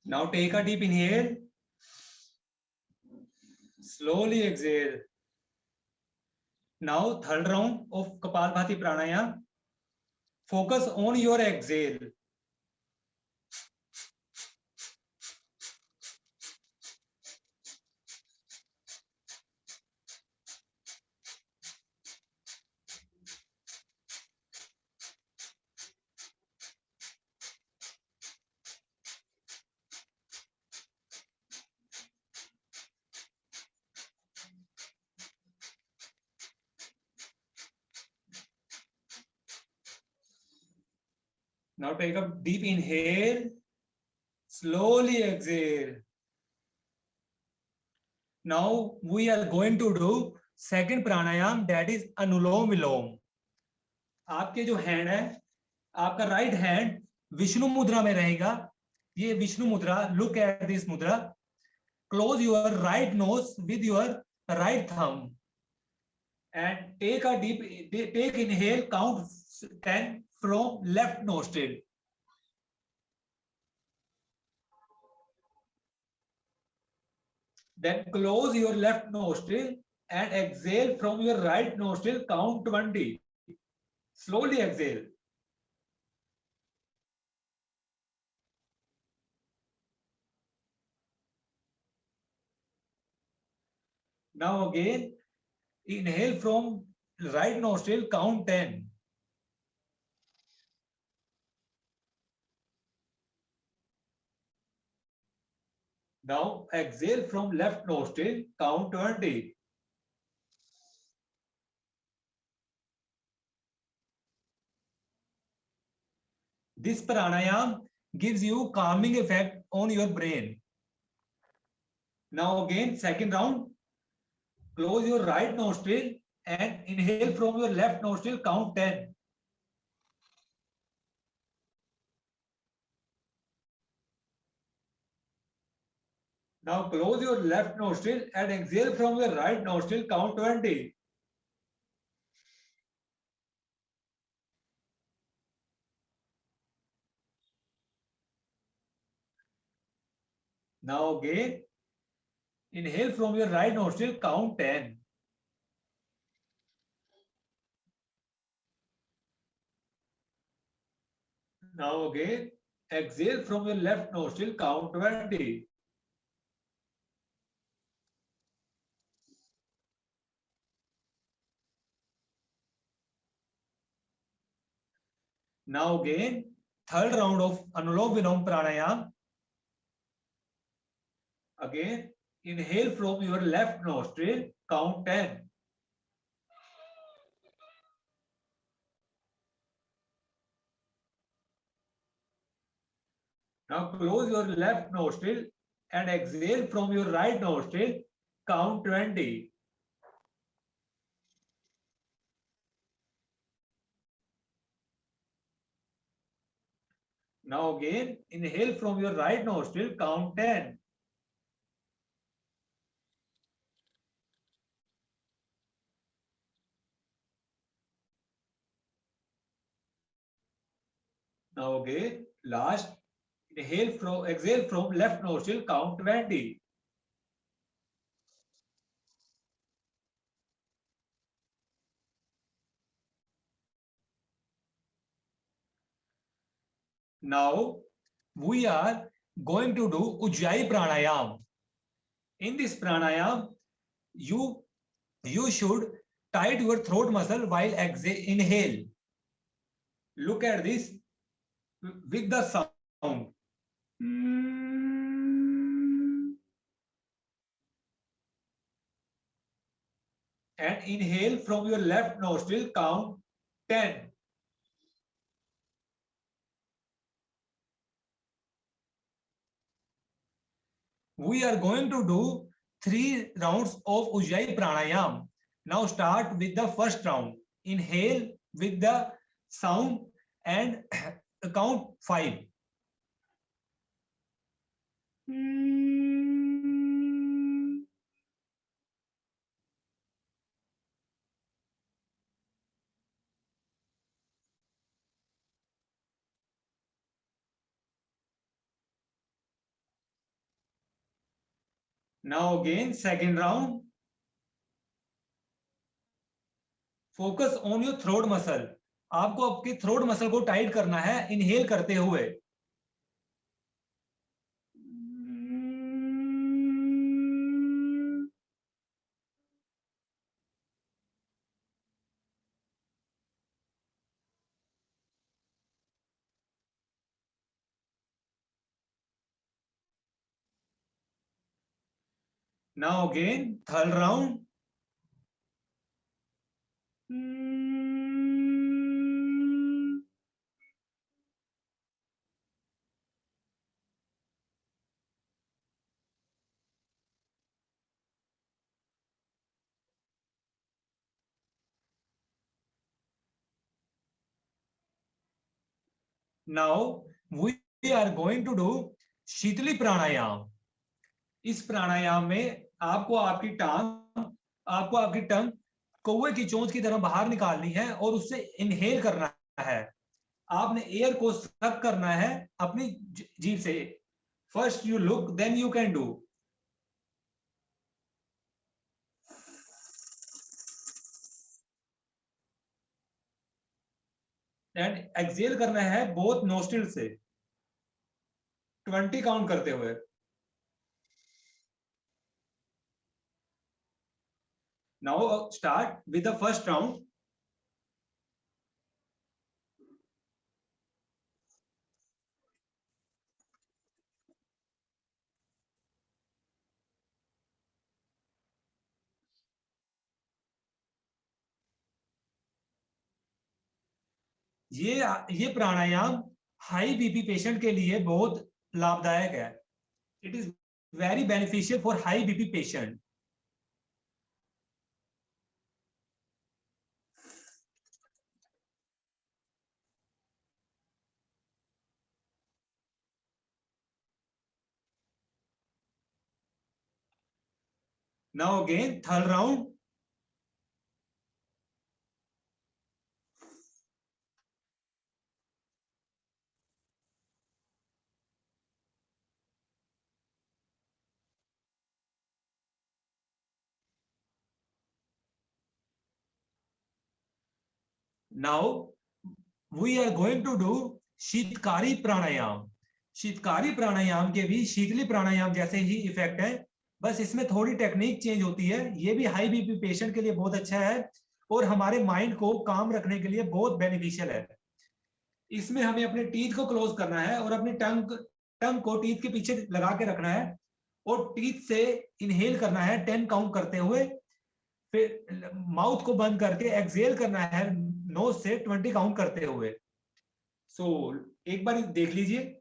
Now take a deep inhale. Slowly exhale. Now third round of Kapalbhati Pranayam. Focus on your exhale. Now take a deep inhale. Slowly exhale. Now we are going to do second pranayam, that is Anulom Vilom. आपके जो hand है, आपका right hand Vishnu मुद्रा में रहेगा। ये Vishnu mudra, look at this mudra. Close your right nose with your right thumb and take a deep inhale, count 10 from left nostril. Then close your left nostril and exhale from your right nostril, count 20. Slowly exhale. Now again, inhale from right nostril, count 10. Now exhale from left nostril, count 20. This pranayam gives you calming effect on your brain. Now again, second round. Close your right nostril and inhale from your left nostril, count 10. Now close your left nostril and exhale from your right nostril, count 20. Now again, inhale from your right nostril, count 10. Now again, exhale from your left nostril, count 20. Now again, third round of Anulom Vilom Pranayam. Again, Inhale from your left nostril, count 10. Now close your left nostril and exhale from your right nostril, count 20. Now again, inhale from your right nostril, count 10. Now again, last, exhale from left nostril, count 20. Now we are going to do Ujjayi Pranayam. In this pranayam, you should tight your throat muscle while inhale. Look at this with the sound. And inhale from your left nostril, count 10. We are going to do 3 rounds of Ujjayi Pranayam. Now start with the first round. Inhale with the sound and count 5. Now again, second round. Focus on your throat muscle. आपको आपके throat muscle को tight करना है inhale करते हुए. Now again, third round. Now we are going to do शीतली प्राणायाम. इस प्राणायाम में आपको आपकी टंग कौवे की चोंच की तरह बाहर निकालनी है और उससे इनहेल करना है. आपने एयर को सक करना है अपनी जीभ से. First you look, then you can do. And exhale करना है बोथ नोस्ट्रिल से 20 काउंट करते हुए. Now start with the first round. ये प्राणायाम हाई बीपी पेशेंट के लिए बहुत लाभदायक है. It is very beneficial for high BP patient. Now again, third round. Now we are going to do Sheetkari प्राणायाम. शीतकारी प्राणायाम के भी शीतली प्राणायाम जैसे ही इफेक्ट है, बस इसमें थोड़ी टेक्निक चेंज होती है. ये भी हाई बीपी पेशेंट के लिए बहुत अच्छा है और हमारे माइंड को काम रखने के लिए बहुत बेनिफिशियल है. इसमें हमें अपने टीथ को क्लोज करना है और अपनी टंग को टीथ के पीछे लगा के रखना है और टीथ से इनहेल करना है 10 काउंट करते हुए, फिर माउथ को बंद करके एक्सहेल करना है नोज से 20 काउंट करते हुए। सो एक बार देख लीजिए।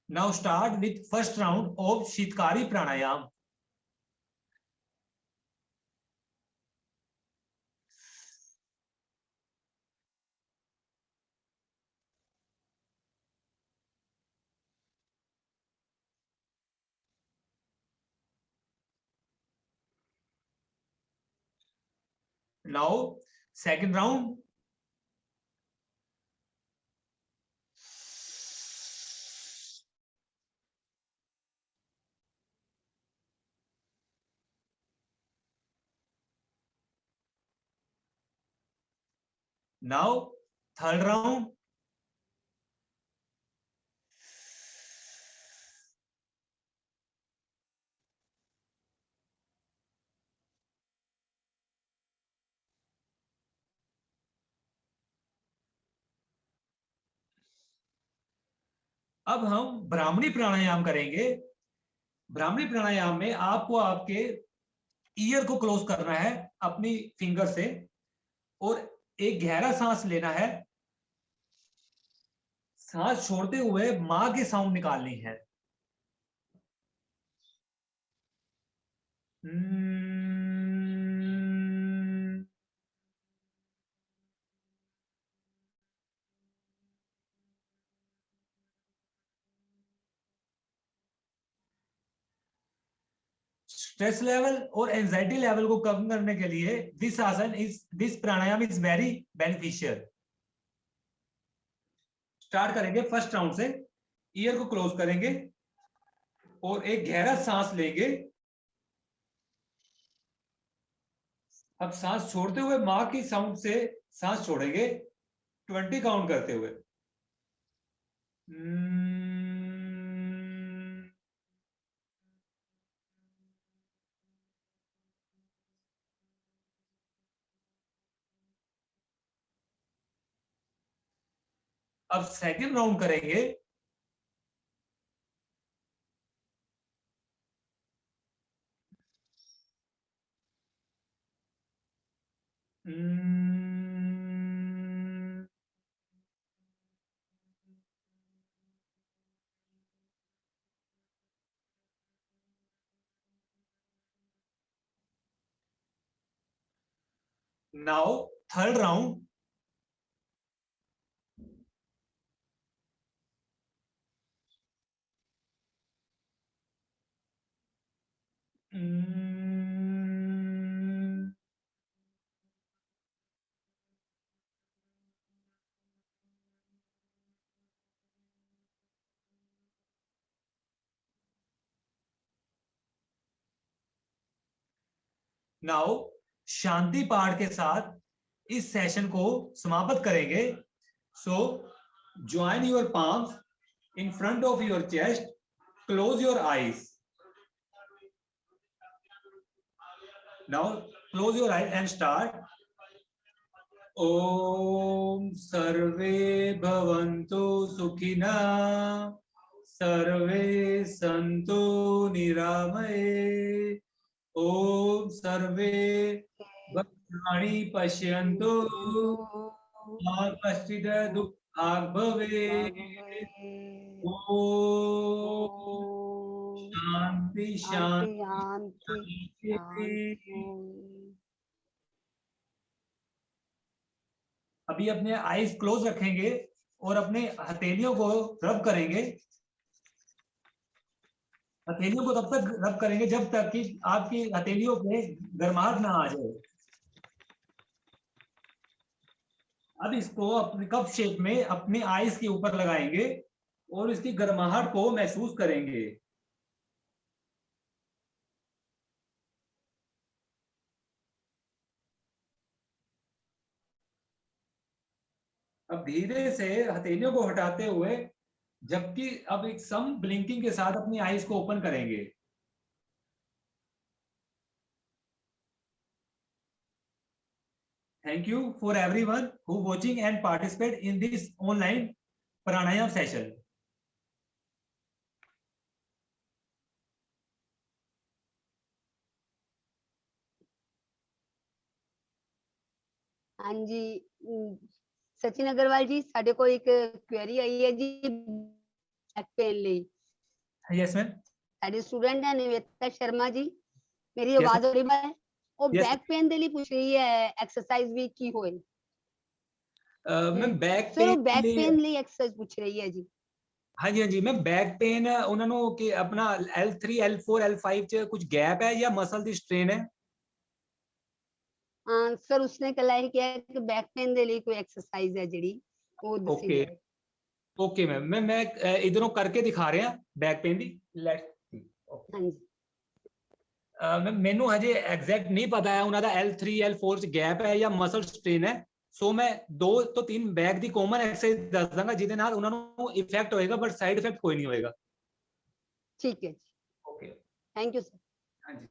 Now start with first round of sheetkari pranayama. Now second round. Now third round. अब हम ब्राह्मणी प्राणायाम करेंगे। ब्राह्मणी प्राणायाम में आपको आपके ईयर को क्लोज करना है अपनी फिंगर से और एक गहरा सांस लेना है। सांस छोड़ते हुए मां की साउंड निकालनी है। स्ट्रेस लेवल और एंजाइटी लेवल को कम करने के लिए this pranayama is very beneficial. Start करेंगे फर्स्ट राउंड से। ईयर को क्लोज करेंगे और एक गहरा सांस लेंगे। अब सांस छोड़ते हुए मां की साउंड से सांस छोड़ेंगे 20 काउंट करते हुए। अब सेकंड राउंड करेंगे। Now third round. नाउ शांति पाठ के साथ इस सेशन को समाप्त करेंगे। So join your palms in front of your chest, close your eyes. Now close your eyes and start. ओम सर्वे भवन्तु सुखिनः, सर्वे सन्तु निरामये, ओम सर्वे भद्राणि पश्यन्तु मा कश्चित् दुःखभाग् भवेत्। ओम शांति शांति शांति। अभी अपने आईज क्लोज रखेंगे और अपने हथेलियों को रब करेंगे। हथेलियों को तब तक रब करेंगे जब तक कि आपकी हथेलियों पे गर्माहट ना आ जाए। अब इसको अपने कप शेप में अपने आईज के ऊपर लगाएंगे और इसकी गर्माहट को महसूस करेंगे। अब धीरे से हथेलियों को हटाते हुए जबकि अब एक सम ब्लिंकिंग के साथ अपनी आईज को ओपन करेंगे। Thank you for everyone who watching and participate in this online pranayam session. हाँ जी, सचिन अग्रवाल जी, ਸਾਡੇ ਕੋਲ ਇੱਕ ਕੁਐਰੀ ਆਈ ਹੈ ਜੀ ਬੈਕ ਪੇਨ ਲਈ। Yes ma'am. ਸਾਡੇ ਸਟੂਡੈਂਟ ਹੈ ਨਿਵੇਤਾ ਸ਼ਰਮਾ ਜੀ, ਮੇਰੀ Yes, ਆਵਾਜ਼ ਹੋ ਰਹੀ ਹੈ? ਉਹ Yes. ਬੈਕ ਪੇਨ ਦੇ ਲਈ ਪੁੱਛ ਰਹੀ ਹੈ ਐਕਸਰਸਾਈਜ਼ ਵੀ ਕੀ ਹੋਏ। मैम बैक ਸਰ ਉਹ पेन ਬੈਕ ਪੇਨ ਲਈ ਐਕਸਰਸਾਈਜ਼ ਪੁੱਛ ਰਹੀ ਹੈ ਜੀ। हाँ जी मैं बैक पेन ਉਹਨਾਂ ਨੂੰ ਕਿ ਆਪਣਾ L3 L4 L5 ਚ ਕੁਝ ਗੈਪ ਹੈ ਜਾਂ ਮਸਲ ਦੀ ਸਟ੍ਰੇਨ ਹੈ? ਸਰ ਉਸਨੇ ਕੱਲਾ ਇਹ ਕਿਹਾ ਕਿ ਬੈਕ ਪੇਨ ਦੇ ਲਈ ਕੋਈ ਐਕਸਰਸਾਈਜ਼ ਹੈ ਜਿਹੜੀ ਉਹ ਦੱਸੀ Okay. ਜਾਏ। ओके मैम मैं इधरों करके दिखा ਰਿਹਾ बैक पेन ਦੀ। ਹਾਂਜੀ मैम ਮੈਨੂੰ ਹਜੇ ਐਗਜ਼ੈਕਟ ਨਹੀਂ ਪਤਾ ਹੈ ਉਹਨਾਂ ਦਾ L3 L4 ਚ ਗੈਪ ਹੈ ਜਾਂ ਮਸਲ ਸਟ੍ਰੇਨ ਹੈ। ਸੋ ਮੈਂ 2 ਤੋਂ 3 ਬੈਕ ਦੀ ਕਾਮਨ ਐਕਸਰਸਾਈਜ਼ ਦੱਸ ਦਾਂਗਾ ਜਿਹਦੇ ਨਾਲ ਉਹਨਾਂ ਨੂੰ ਇਫੈਕਟ ਹੋਏਗਾ, ਬਟ ਸਾਈਡ ਇਫੈਕਟ ਕੋਈ ਨਹੀਂ ਹੋਏਗਾ। ਠੀਕ ਹੈ ਜੀ, ਓਕੇ ਥੈਂਕ ਯੂ ਸਰ। ਹਾਂਜੀ।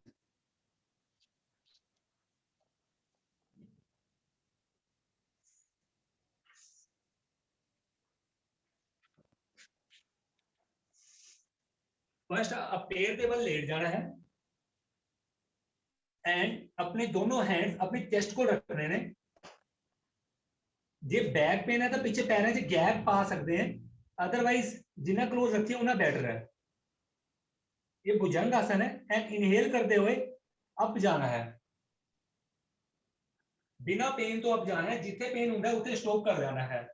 फर्स्ट अब पैर के बल लेट जाना है एंड अपने दोनों हैंड्स अपनी चेस्ट को रखने ने। जे बैक पेन है तो पीछे पैरों से गैप पा सकते हैं, अदरवाइज जिन्ना क्लोज रखिए उतना बेटर है। ये भुजंग आसन है एंड इनहेल करते हुए अप जाना है, बिना पेन तो अप जाना है, जिथे पेन होता है उसे स्टॉप कर देना है।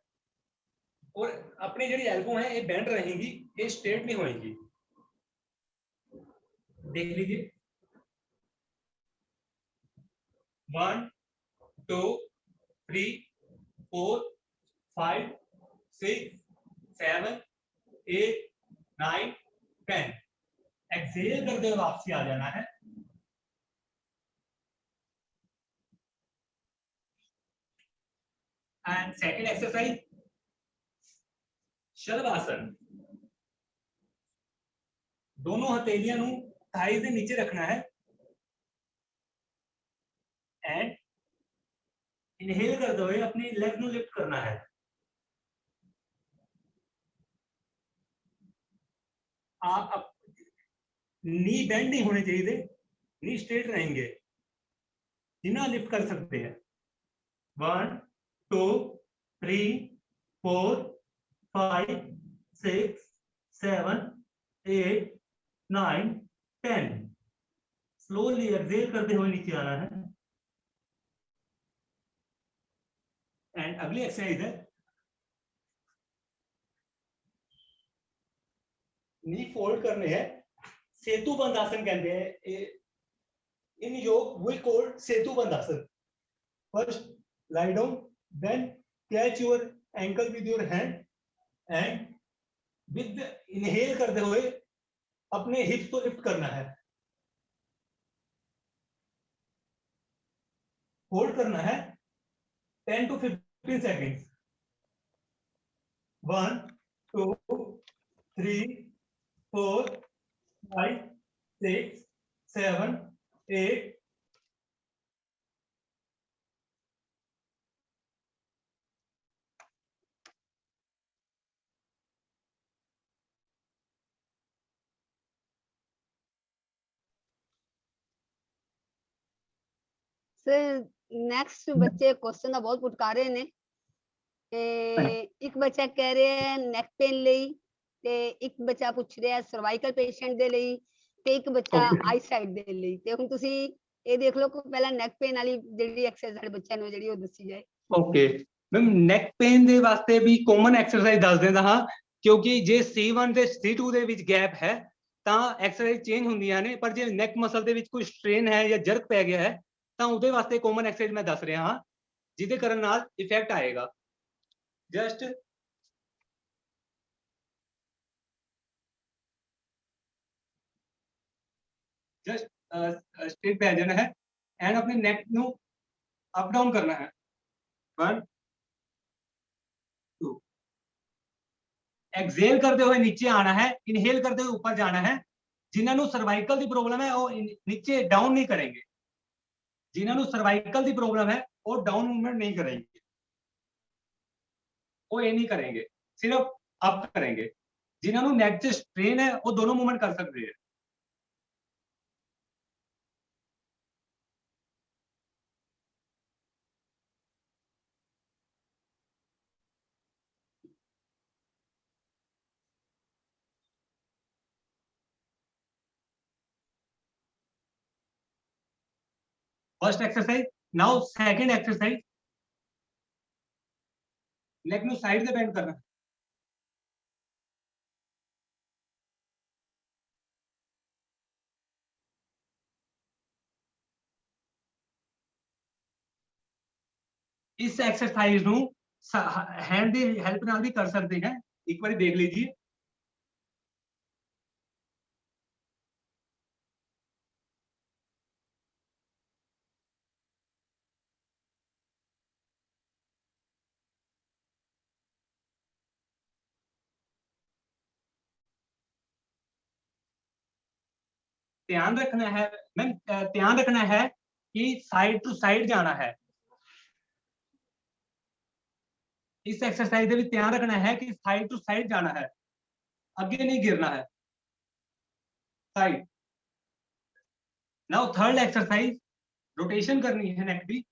और अपनी जी एल्बो है ये बेंड रहेगी, ये स्ट्रेट नहीं होएगी। देख लीजिए 1 2 3 4 5 6 7 8 9 10। एक्सेल करते हुए वापसी आ जाना है। एंड सेकंड एक्सरसाइज शलभासन। दोनों हथेलियां नू थाई के नीचे रखना है एंड इनहेल करते हुए अपनी लेग नू लिफ्ट करना है। आप नी बेंड नहीं होने चाहिए, नी स्ट्रेट रहेंगे, जितना लिफ्ट कर सकते हैं। 1 2 3 4 5 6 7 8 9 10। स्लोली एक्सेल करते हुए नीचे आना है। एंड अगली एक्सरसाइज है नी फोल्ड करने हैं, सेतु बंद आसन कहते हैं। इन योग वी कॉल्ड सेतु बंद आसन। First lie down, then catch your ankle with your hand and with inhale करते हुए अपने हिप्स को लिफ्ट करना है, होल्ड करना है 10 to 15 seconds। 1 2 3 4 5 6 7 8 ਸਰ ਨੈਕਸਟ ਬੱਚੇ ਕੁਐਸਚਨ ਦਾ ਬਹੁਤ ਪੁਟਕਾ ਰਹੇ ਨੇ ਤੇ ਇੱਕ ਬੱਚਾ ਕਹਿ ਰਿਹਾ ਹੈ ਨੈਕ ਪੇਨ ਲਈ ਤੇ ਇੱਕ ਬੱਚਾ ਪੁੱਛ ਰਿਹਾ ਹੈ ਸਰਵਾਈਕਲ ਪੇਸ਼ੈਂਟ ਦੇ ਲਈ ਤੇ ਇੱਕ ਬੱਚਾ ਆਈ ਸਾਈਡ ਦੇ ਲਈ। ਤੇ ਹੁਣ ਤੁਸੀਂ ਇਹ ਦੇਖ ਲਓ ਕਿ ਪਹਿਲਾਂ ਨੈਕ ਪੇਨ ਵਾਲੀ ਜਿਹੜੀ ਐਕਸਰਸਾਈਜ਼ ਸਾਡੇ ਬੱਚਿਆਂ ਨੂੰ ਜਿਹੜੀ ਉਹ ਦੱਸੀ ਜਾਏ। ਓਕੇ ਮੈਮ ਨੈਕ ਪੇਨ ਦੇ ਵਾਸਤੇ ਵੀ ਕਾਮਨ ਐਕਸਰਸਾਈਜ਼ ਦੱਸ ਦਿੰਦਾ ਹਾਂ, ਕਿਉਂਕਿ ਜੇ C1 ਤੇ C2 ਦੇ ਵਿੱਚ ਗੈਪ ਹੈ ਤਾਂ ਐਕਸਰਸਾਈਜ਼ ਚੇਂਜ ਹੁੰਦੀਆਂ ਨੇ, ਪਰ ਜੇ ਨੈਕ ਮਸਲ ਦੇ ਵਿੱਚ ਕੋਈ ਸਟ੍ਰੇਨ ਹੈ ਜਾਂ ਜਰਕ ਪੈ ਗਿਆ ਹੈ ਤਾਂ ਉਹਦੇ ਵਾਸਤੇ ਕਾਮਨ ਐਕਸਰਸਾਈਜ਼ ਮੈਂ ਦੱਸ ਰਿਹਾ ਹਾਂ ਜਿਹਦੇ ਕਰਨ ਨਾਲ ਇਫੈਕਟ ਆਏਗਾ। ਜਸਟ स्ट्रेट पे आ जाना है एंड अपने नेक नु अप डाउन करना है। 1 2 एक्सेल करते हुए नीचे आना है, इनहेल करते हुए ऊपर जाना है। जिन्होंने सर्वाइकल की प्रॉब्लम है वो नीचे डाउन नहीं करेंगे, जिन्होंने सर्वाइकल की प्रॉब्लम है वो डाउन मूवमेंट नहीं करेंगे, वो ये नहीं करेंगे, सिर्फ अप करेंगे। जिन्होंने नेक से स्ट्रेन है वो दोनों मूवमेंट कर सकते हैं। First exercise. Now second exercise, leg ਨੂੰ साइड से बेंड करना। इस एक्सरसाइज ਨੂੰ हैंड ਦੀ हेल्प ਨਾਲ भी कर सकते हैं, एक बार देख लीजिए। ध्यान रखना है मैम, ध्यान रखना है कि साइड टू साइड जाना है। इस एक्सरसाइज में ध्यान रखना है कि साइड टू साइड जाना है, आगे नहीं गिरना है, side. Now third exercise, rotation करनी है नेक की।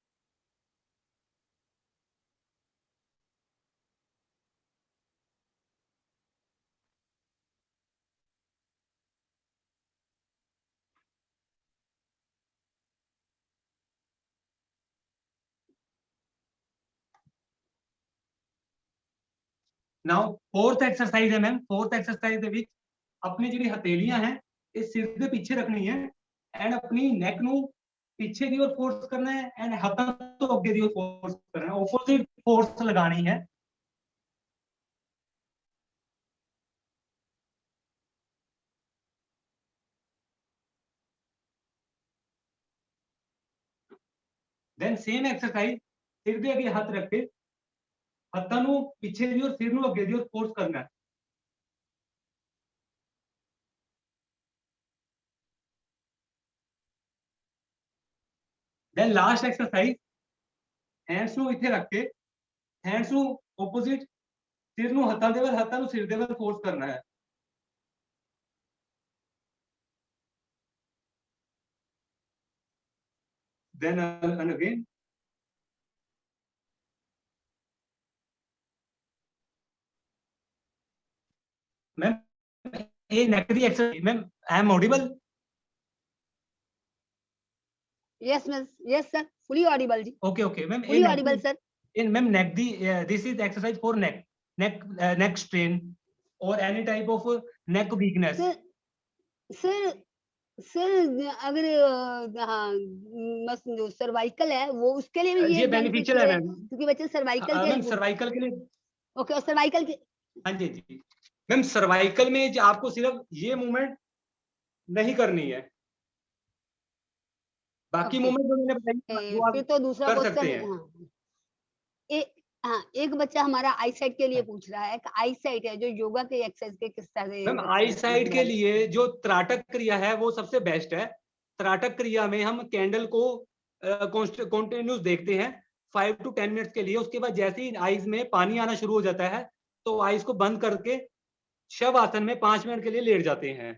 नाउ फोर्थ एक्सरसाइज है मैम, फोर्थ एक्सरसाइज ਦੇ ਵਿੱਚ अपनी ਜਿਹੜੀ ਹਥੇਲੀਆਂ ਹੈ ਇਹ ਸਿਰ ਦੇ ਪਿੱਛੇ ਰੱਖਣੀ ਹੈ ਐਂਡ ਆਪਣੀ ਨੈਕ ਨੂੰ ਪਿੱਛੇ ਦੀ ओर फोर्स करना है एंड हथों तो आगे की ओर फोर्स करना है, ऑपोजिट फोर्स लगानी है। देन सेम एक्सरसाइज, सिर ਦੇ ਅੱਗੇ ਹੱਥ ਰੱਖ ਕੇ ਹੱਥਾਂ ਨੂੰ ਪਿੱਛੇ ਦੀ ओर ਸਿਰ ਨੂੰ ਅੱਗੇ ਦੀ ओर फोर्स करना है। देन लास्ट एक्सरसाइज, हैंड्स ਨੂੰ ਇੱਥੇ ਰੱਖ ਕੇ हैंड्स ਨੂੰ ऑपोजिट सिर ਨੂੰ ਹੱਥਾਂ ਦੇ ਵੱਲ, ਹੱਥਾਂ ਨੂੰ ਸਿਰ ਦੇ ਵੱਲ फोर्स करना है। Then and again, मैम ये नेक दी exercise, ma'am I am audible? Yes miss, yes sir, fully audible जी, okay okay ma'am, fully audible sir. इन मैम नेक दी, this is exercise for neck, neck strain और any type of neck weakness. Sir sir sir अगर हाँ बस जो cervical है वो उसके लिए भी ये बेनिफिशियल है मैम, क्योंकि बच्चे सर्वाइकल मैम के सर्वाइकल के लिए। ओके, और सर्वाइकल के हाँ जी जी मैम, सर्वाइकल में आपको सिर्फ ये मूवमेंट नहीं करनी है, बाकी ओके। मूवमेंट जो मैंने बताई वो फिर आप तो दूसरा कर सकते क्वेश्चन, हैं। हाँ हाँ, एक बच्चा हमारा आई साइट के लिए पूछ रहा है कि आई साइट है जो योगा के एक्सरसाइज के किस तरह से मैम आई साइड के लिए जो त्राटक क्रिया है वो सबसे बेस्ट है। त्राटक क्रिया में हम कैंडल को कॉन्टिन्यूस देखते हैं 5 to 10 मिनट्स के लिए, उसके बाद जैसे ही आईज में पानी आना शुरू हो जाता है तो आईज को बंद करके शव आसन में 5 मिनट के लिए लेट जाते हैं।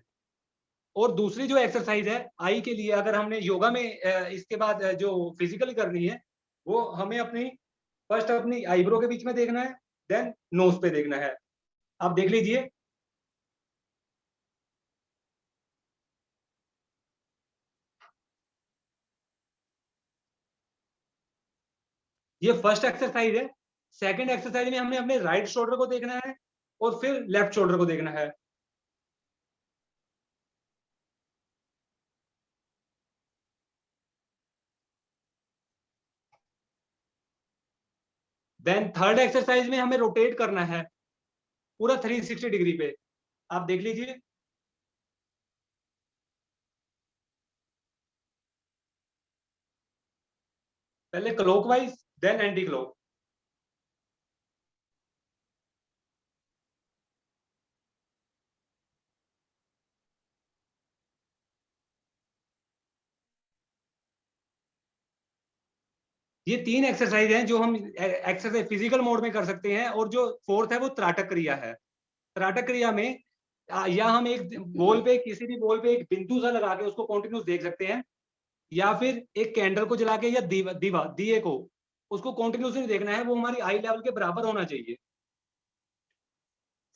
और दूसरी जो एक्सरसाइज है आई के लिए, अगर हमने योगा में इसके बाद जो फिजिकली करनी है वो हमें अपनी फर्स्ट अपनी आईब्रो के बीच में देखना है, देन नोज पे देखना है। आप देख लीजिए, ये फर्स्ट एक्सरसाइज है। सेकंड एक्सरसाइज में हमें अपने राइट शोल्डर को देखना है और फिर लेफ्ट शोल्डर को देखना है। देन थर्ड एक्सरसाइज में हमें रोटेट करना है पूरा 360 डिग्री पे। आप देख लीजिए, पहले क्लॉकवाइज देन एंटी क्लॉक। ये 3 एक्सरसाइज हैं जो हम एक्सरसाइज फिजिकल मोड में कर सकते हैं, और जो फोर्थ है वो त्राटक क्रिया है। त्राटक क्रिया में या हम एक बॉल पे, किसी भी बॉल पे एक बिंदु सा लगा के उसको कंटिन्यूस देख सकते हैं, या फिर एक कैंडल को जला के या दिए को, उसको कंटिन्यूसली देखना है, वो हमारी आई लेवल के बराबर होना चाहिए।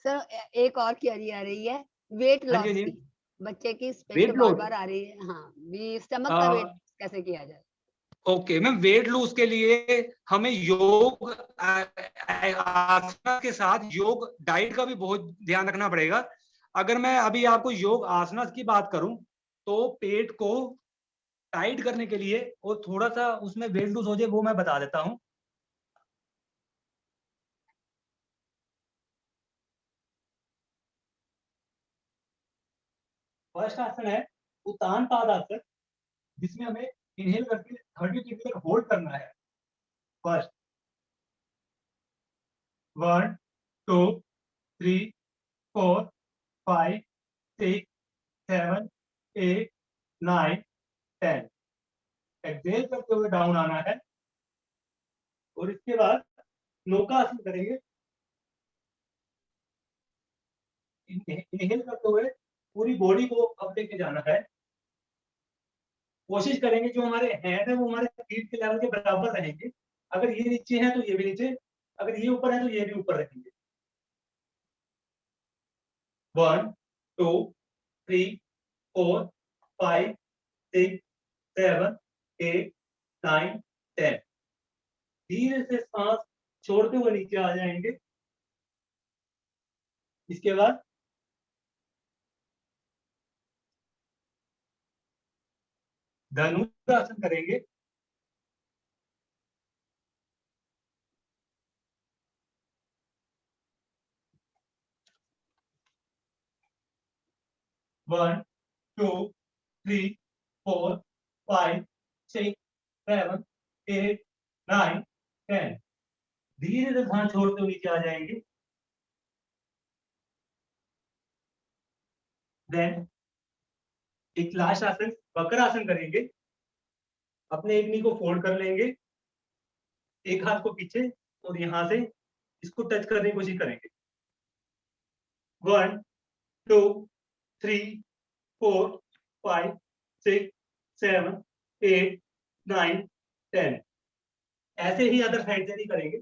सर एक और क्वेरी आ रही है वेट हाँ लॉस जी, हाँ जी। की, बच्चे की स्पेशल वेट बार लॉस, बार आ रही है, हाँ भी स्टमक का वेट कैसे किया जाए? ओके मैम, वेट लूज के लिए हमें योग आसना के साथ योग डाइट का भी बहुत ध्यान रखना पड़ेगा। अगर मैं अभी आपको योग आसना की बात करूं, तो पेट को टाइट करने के लिए और थोड़ा सा उसमें वेट लूज हो जाए, वो मैं बता देता हूं। फर्स्ट आसन है उत्तान पादासन, जिसमें हमें इनहेल करके 30 डिग्री तक होल्ड करना है। फर्स्ट 1 2 3 4 5 6 7 8 9 10। एक्सेल करते हुए डाउन आना है, और इसके बाद नौकासन करेंगे। इनहेल करते हुए पूरी बॉडी को अब लेके जाना है। कोशिश करेंगे जो हमारे हैंड है वो हमारे फीट के लेवल के बराबर रहेंगे। अगर ये नीचे है तो ये भी नीचे, अगर ये ऊपर है तो ये भी ऊपर रहेंगे। 1 2 3 4 5 6 7 8 9 10। धीरे से सांस छोड़ते हुए नीचे आ जाएंगे। इसके बाद धनुरासन करेंगे। One two three four five six seven eight nine 10। धीरे से सांस छोड़ते हुए नीचे आ जाएंगे। देन एक लास्ट आसन वक्रासन करेंगे। अपने एक नी को फोल्ड कर लेंगे, एक हाथ को पीछे, और यहां से इसको टच करने की कोशिश करेंगे। 1 2 3 4 5 6 7 8 9 10। ऐसे ही अदर साइड से नहीं करेंगे।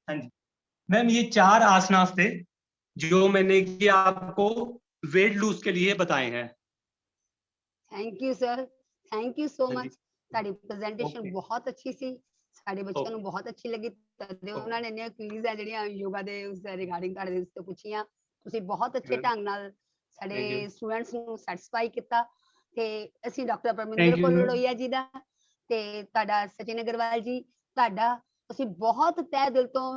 हाँ जी मैम, ये 4 आसनास थे जो मैंने कि आपको वेट लूज के लिए बताए हैं। Thank you sir, thank you so हाँ जी, ਮਚ। ਤੁਹਾਡੀ ਪ੍ਰੈਜੈਂਟੇਸ਼ਨ ओके ਬਹੁਤ ਅੱਛੀ ਸੀ, ਸਾਡੇ ਬੱਚਿਆਂ ਨੂੰ ओके ਬਹੁਤ ਅੱਛੀ ਲੱਗੀ। ਤਦੇ ਉਹਨਾਂ ਨੇ ਇੰਨੀਆਂ ਕੁਇਜ਼ ਆ ਜਿਹੜੀਆਂ ਯੋਗਾ ਦੇ ਉਸ ਦੇ ਰਿਗਾਰਡਿੰਗ ਤੁਹਾਡੇ ਤੋਂ ਪੁੱਛੀਆਂ। ਤੁਸੀਂ ਬਹੁਤ ਅੱਛੇ ਢੰਗ ਨਾਲ ਸਾਡੇ थैंक यू, ਸਟੂਡੈਂਟਸ ਨੂੰ ਸੈਟੀਸਫਾਈ ਕੀਤਾ। ਤੇ ਅਸੀਂ doctor thank Parminder you Kaur ma'am. Lohia ਜੀ ਦਾ ਤੇ ਤੁਹਾਡਾ ਸਚਿਨ ਅਗਰਵਾਲ ਜੀ, ਤੁਹਾਡਾ ਅਸੀਂ ਬਹੁਤ ਤਹਿ ਦਿਲ ਤੋਂ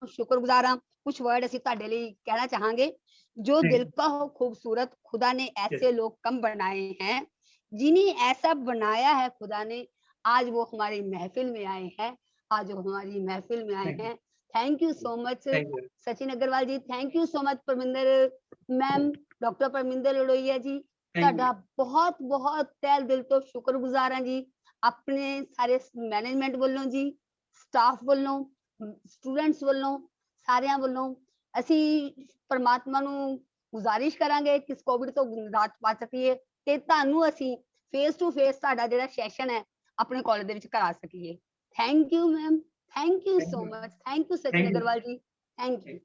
ਸ਼ੁਕਰਗੁਜ਼ਾਰ ਹਾਂ। ਕੁਝ ਵਰਡ ਅਸੀਂ ਤੁਹਾਡੇ ਲਈ ਕਹਿਣਾ ਚਾਹਾਂਗੇ। जो दिल का हो खूबसूरत, खुदा ने ऐसे लोग कम बनाए हैं, जिन्हें ऐसा बनाया है खुदा ने, आज वो हमारी महफिल में आए हैं, आज वो हमारी महफिल में आए हैं। Thank you so much thank you, Sachin Agarwal ji, thank you so much Parminder ma'am, doctor Parminder Lohia ji, thank you. ਤੁਹਾਡਾ ਬਹੁਤ ਬਹੁਤ ਤਹਿ ਦਿਲ ਤੋਂ ਸ਼ੁਕਰਗੁਜ਼ਾਰ ਹਾਂ ਜੀ। ਆਪਣੇ ਸਾਰੇ ਮੈਨੇਜਮੈਂਟ ਵੱਲੋਂ ਜੀ, ਸਟਾਫ ਵੱਲੋਂ, ਸਟੂਡੈਂਟਸ ਵੱਲੋਂ, ਸਾਰਿਆਂ ਵੱਲੋਂ ਅਸੀਂ ਪਰਮਾਤਮਾ ਨੂੰ ਗੁਜ਼ਾਰਿਸ਼ ਕਰਾਂਗੇ ਕਿ ਇਸ ਕੋਵਿਡ ਤੋਂ ਰਾਹਤ ਪਾ ਸਕੀਏ ਤੇ ਤੁਹਾਨੂੰ ਅਸੀਂ ਫੇਸ ਟੂ ਫੇਸ ਤੁਹਾਡਾ ਜਿਹੜਾ ਸੈਸ਼ਨ ਹੈ ਆਪਣੇ ਕਾਲਜ ਦੇ ਵਿੱਚ ਕਰਾ ਸਕੀਏ। Thank you ma'am, thank you so much, thank you Sachin Agarwal ਜੀ, ਥੈਂਕ ਯੂ।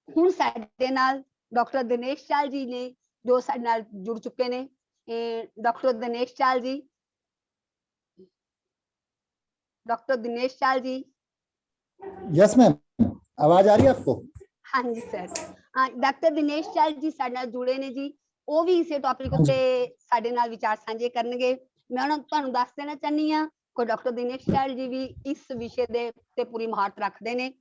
ਹੁਣ ਸਾਡੇ ਨਾਲ ਡਾਕਟਰ ਦਿਨੇਸ਼ ਚਾਲ ਜੀ ਨੇ ਜੋ ਸਾਡੇ ਨਾਲ ਜੁੜ ਚੁੱਕੇ ਨੇ। ਡਾਕਟਰ ਦਿਨੇਸ਼ ਚਾਲ ਜੀ, डॉक्टर दिनेश चाल जी। यस मैम, आवाज आ रही है आपको? हाँ जी सर, हाँ डॉक्टर दिनेश चाल जी ਸਾਡੇ ਨਾਲ ਜੁੜੇ ਨੇ ਜੀ, ਉਹ ਵੀ ਇਸੇ ਟੌਪਿਕ ਉੱਤੇ ਸਾਡੇ ਨਾਲ ਵਿਚਾਰ ਸਾਂਝੇ ਕਰਨਗੇ। ਮੈਂ ਉਹਨਾਂ ਤੁਹਾਨੂੰ ਦੱਸ ਦੇਣਾ ਚਾਹਨੀ ਆ ਕਿ ਡਾਕਟਰ ਦਿਨੇਸ਼ ਚਾਲ ਜੀ ਵੀ ਇਸ ਵਿਸ਼ੇ ਦੇ ਉੱਤੇ ਪੂਰੀ ਮਹਾਰਤ ਰੱਖਦੇ ਨੇ।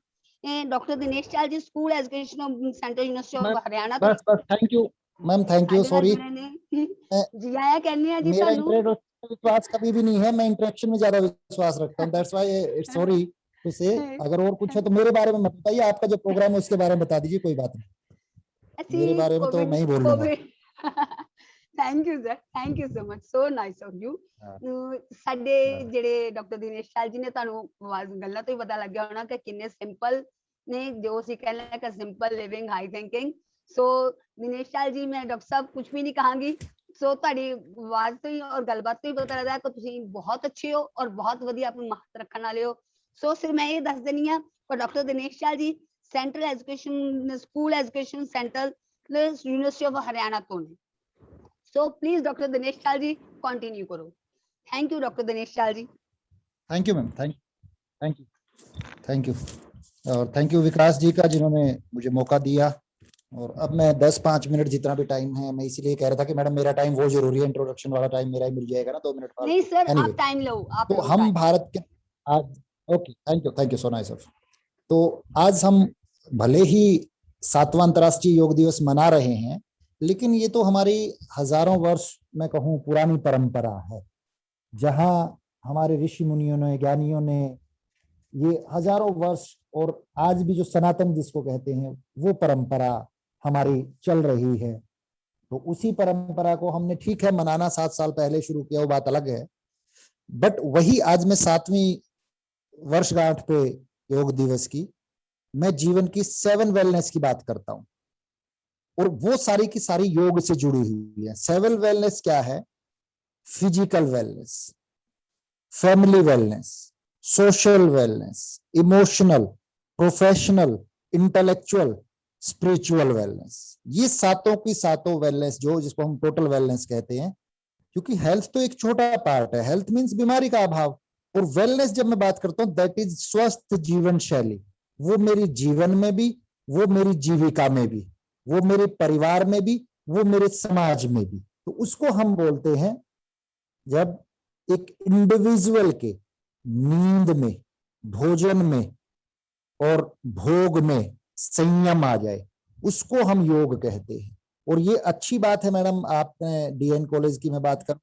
ਇਹ doctor Dinesh Chaal ji school education centre university of Haryana ਤੋਂ बस बस thank you ma'am, thank you. Sorry, जी आया कहने आ जी मेरा ਤੁਹਾਨੂੰ। इंटरेक्शन विश्वास कभी भी नहीं है, मैं इंटरेक्शन में ज्यादा विश्वास रखता हूँ। That's why it's sorry to say. अगर और कुछ है तो मेरे बारे में मत बताइए, आपका जो प्रोग्राम है उसके बारे में बता दीजिए, कोई बात नहीं। मेरे बारे में तो मैं ही बोल लूंगा। Thank you sir, thank you so much, so nice of you. ਹਾਂ। ਸਾਡੇ ਹਾਂ। ਜਿਹੜੇ ਡਾਕਟਰ ਦਿਨੇਸ਼ ਚਾਲ ਜੀ ਨੇ, ਤੁਹਾਨੂੰ ਗੱਲਾਂ ਤੋਂ ਹੀ ਪਤਾ ਲੱਗਿਆ ਹੋਣਾ ਕਿ ਕਿੰਨੇ ਸਿੰਪਲ ਨੇ, ਜੋ ਅਸੀਂ ਕਹਿੰਦੇ ਹਾਂ ਕਿ ਸਿੰਪਲ ਲਿਵਿੰਗ ਹਾਈ ਥਿੰਕਿੰਗ। ਸੋ ਦਿਨੇਸ਼ ਚਾਲ ਜੀ, ਮੈਂ ਡਾਕਟਰ ਸਾਹਿਬ ਕੁਝ ਵੀ ਨਹੀਂ ਕਹਾਂਗੀ। ਸੋ ਤੁਹਾਡੀ ਆਵਾਜ਼ ਤੋਂ ਹੀ ਔਰ ਗੱਲਬਾਤ ਤੋਂ ਹੀ ਪਤਾ ਲੱਗਦਾ ਕਿ ਤੁਸੀਂ ਬਹੁਤ ਅੱਛੇ ਹੋ ਔਰ ਬਹੁਤ ਵਧੀਆ ਆਪਣੀ ਮਹੱਤ ਰੱਖਣ ਵਾਲੇ ਹੋ। ਸੋ ਸਿਰ ਮੈਂ ਇਹ ਦੱਸ ਦਿੰਦੀ ਹਾਂ ਕਿ doctor Dinesh Chaal ji central education school education centre university of Haryana तो ने। So please doctor Dinesh Chaal ji continue करो। Thank you doctor Dinesh Chaal ji. Thank you ma'am, thank you और थैंक यू विकास जी का, जिन्होंने मुझे मौका दिया। और अब मैं 10-5 मिनट जितना भी टाइम है, मैं इसीलिए कह रहा था कि मैडम मेरा टाइम वो जरूरी है, इंट्रोडक्शन वाला टाइम मेरा ही मिल जाएगा ना 2 मिनट फालतू। नहीं सर Anyway, आप टाइम लो, आप तो लो हम time। भारत के आज okay, thank you so nice. तो आज हम भले ही 7वां अंतर्राष्ट्रीय योग दिवस मना रहे हैं, लेकिन ये तो हमारी हजारों वर्ष मैं कहूँ पुरानी परंपरा है, जहाँ हमारे ऋषि मुनियों ने, ज्ञानियों ने ये हजारों वर्ष और आज भी जो सनातन जिसको कहते हैं वो परंपरा हमारी चल रही है। तो उसी परंपरा को हमने ठीक है मनाना 7 साल पहले शुरू किया, वो बात अलग है। बट वही आज मैं 7वीं वर्षगांठ पे योग दिवस की, मैं जीवन की 7 वेलनेस की बात करता हूं, और वो सारी की सारी योग से जुड़ी हुई है। 7 वेलनेस क्या है? Physical wellness, family wellness, social wellness, emotional, professional, intellectual, spiritual wellness. ये सातों की सातों वेलनेस, जो जिसको हम टोटल वेलनेस कहते हैं, क्योंकि हेल्थ तो एक छोटा पार्ट है। हेल्थ मीन्स बीमारी का अभाव, और वेलनेस जब मैं बात करता हूं दैट इज स्वस्थ जीवन शैली। वो मेरी जीवन में भी, वो मेरी जीविका में भी, वो मेरे परिवार में भी, वो मेरे समाज में भी। तो उसको हम बोलते हैं जब एक इंडिविजुअल के नींद में, भोजन में और भोग में संयम आ जाए, उसको हम योग कहते हैं। और ये अच्छी बात है मैडम, आपने डीएन कॉलेज की मैं बात कर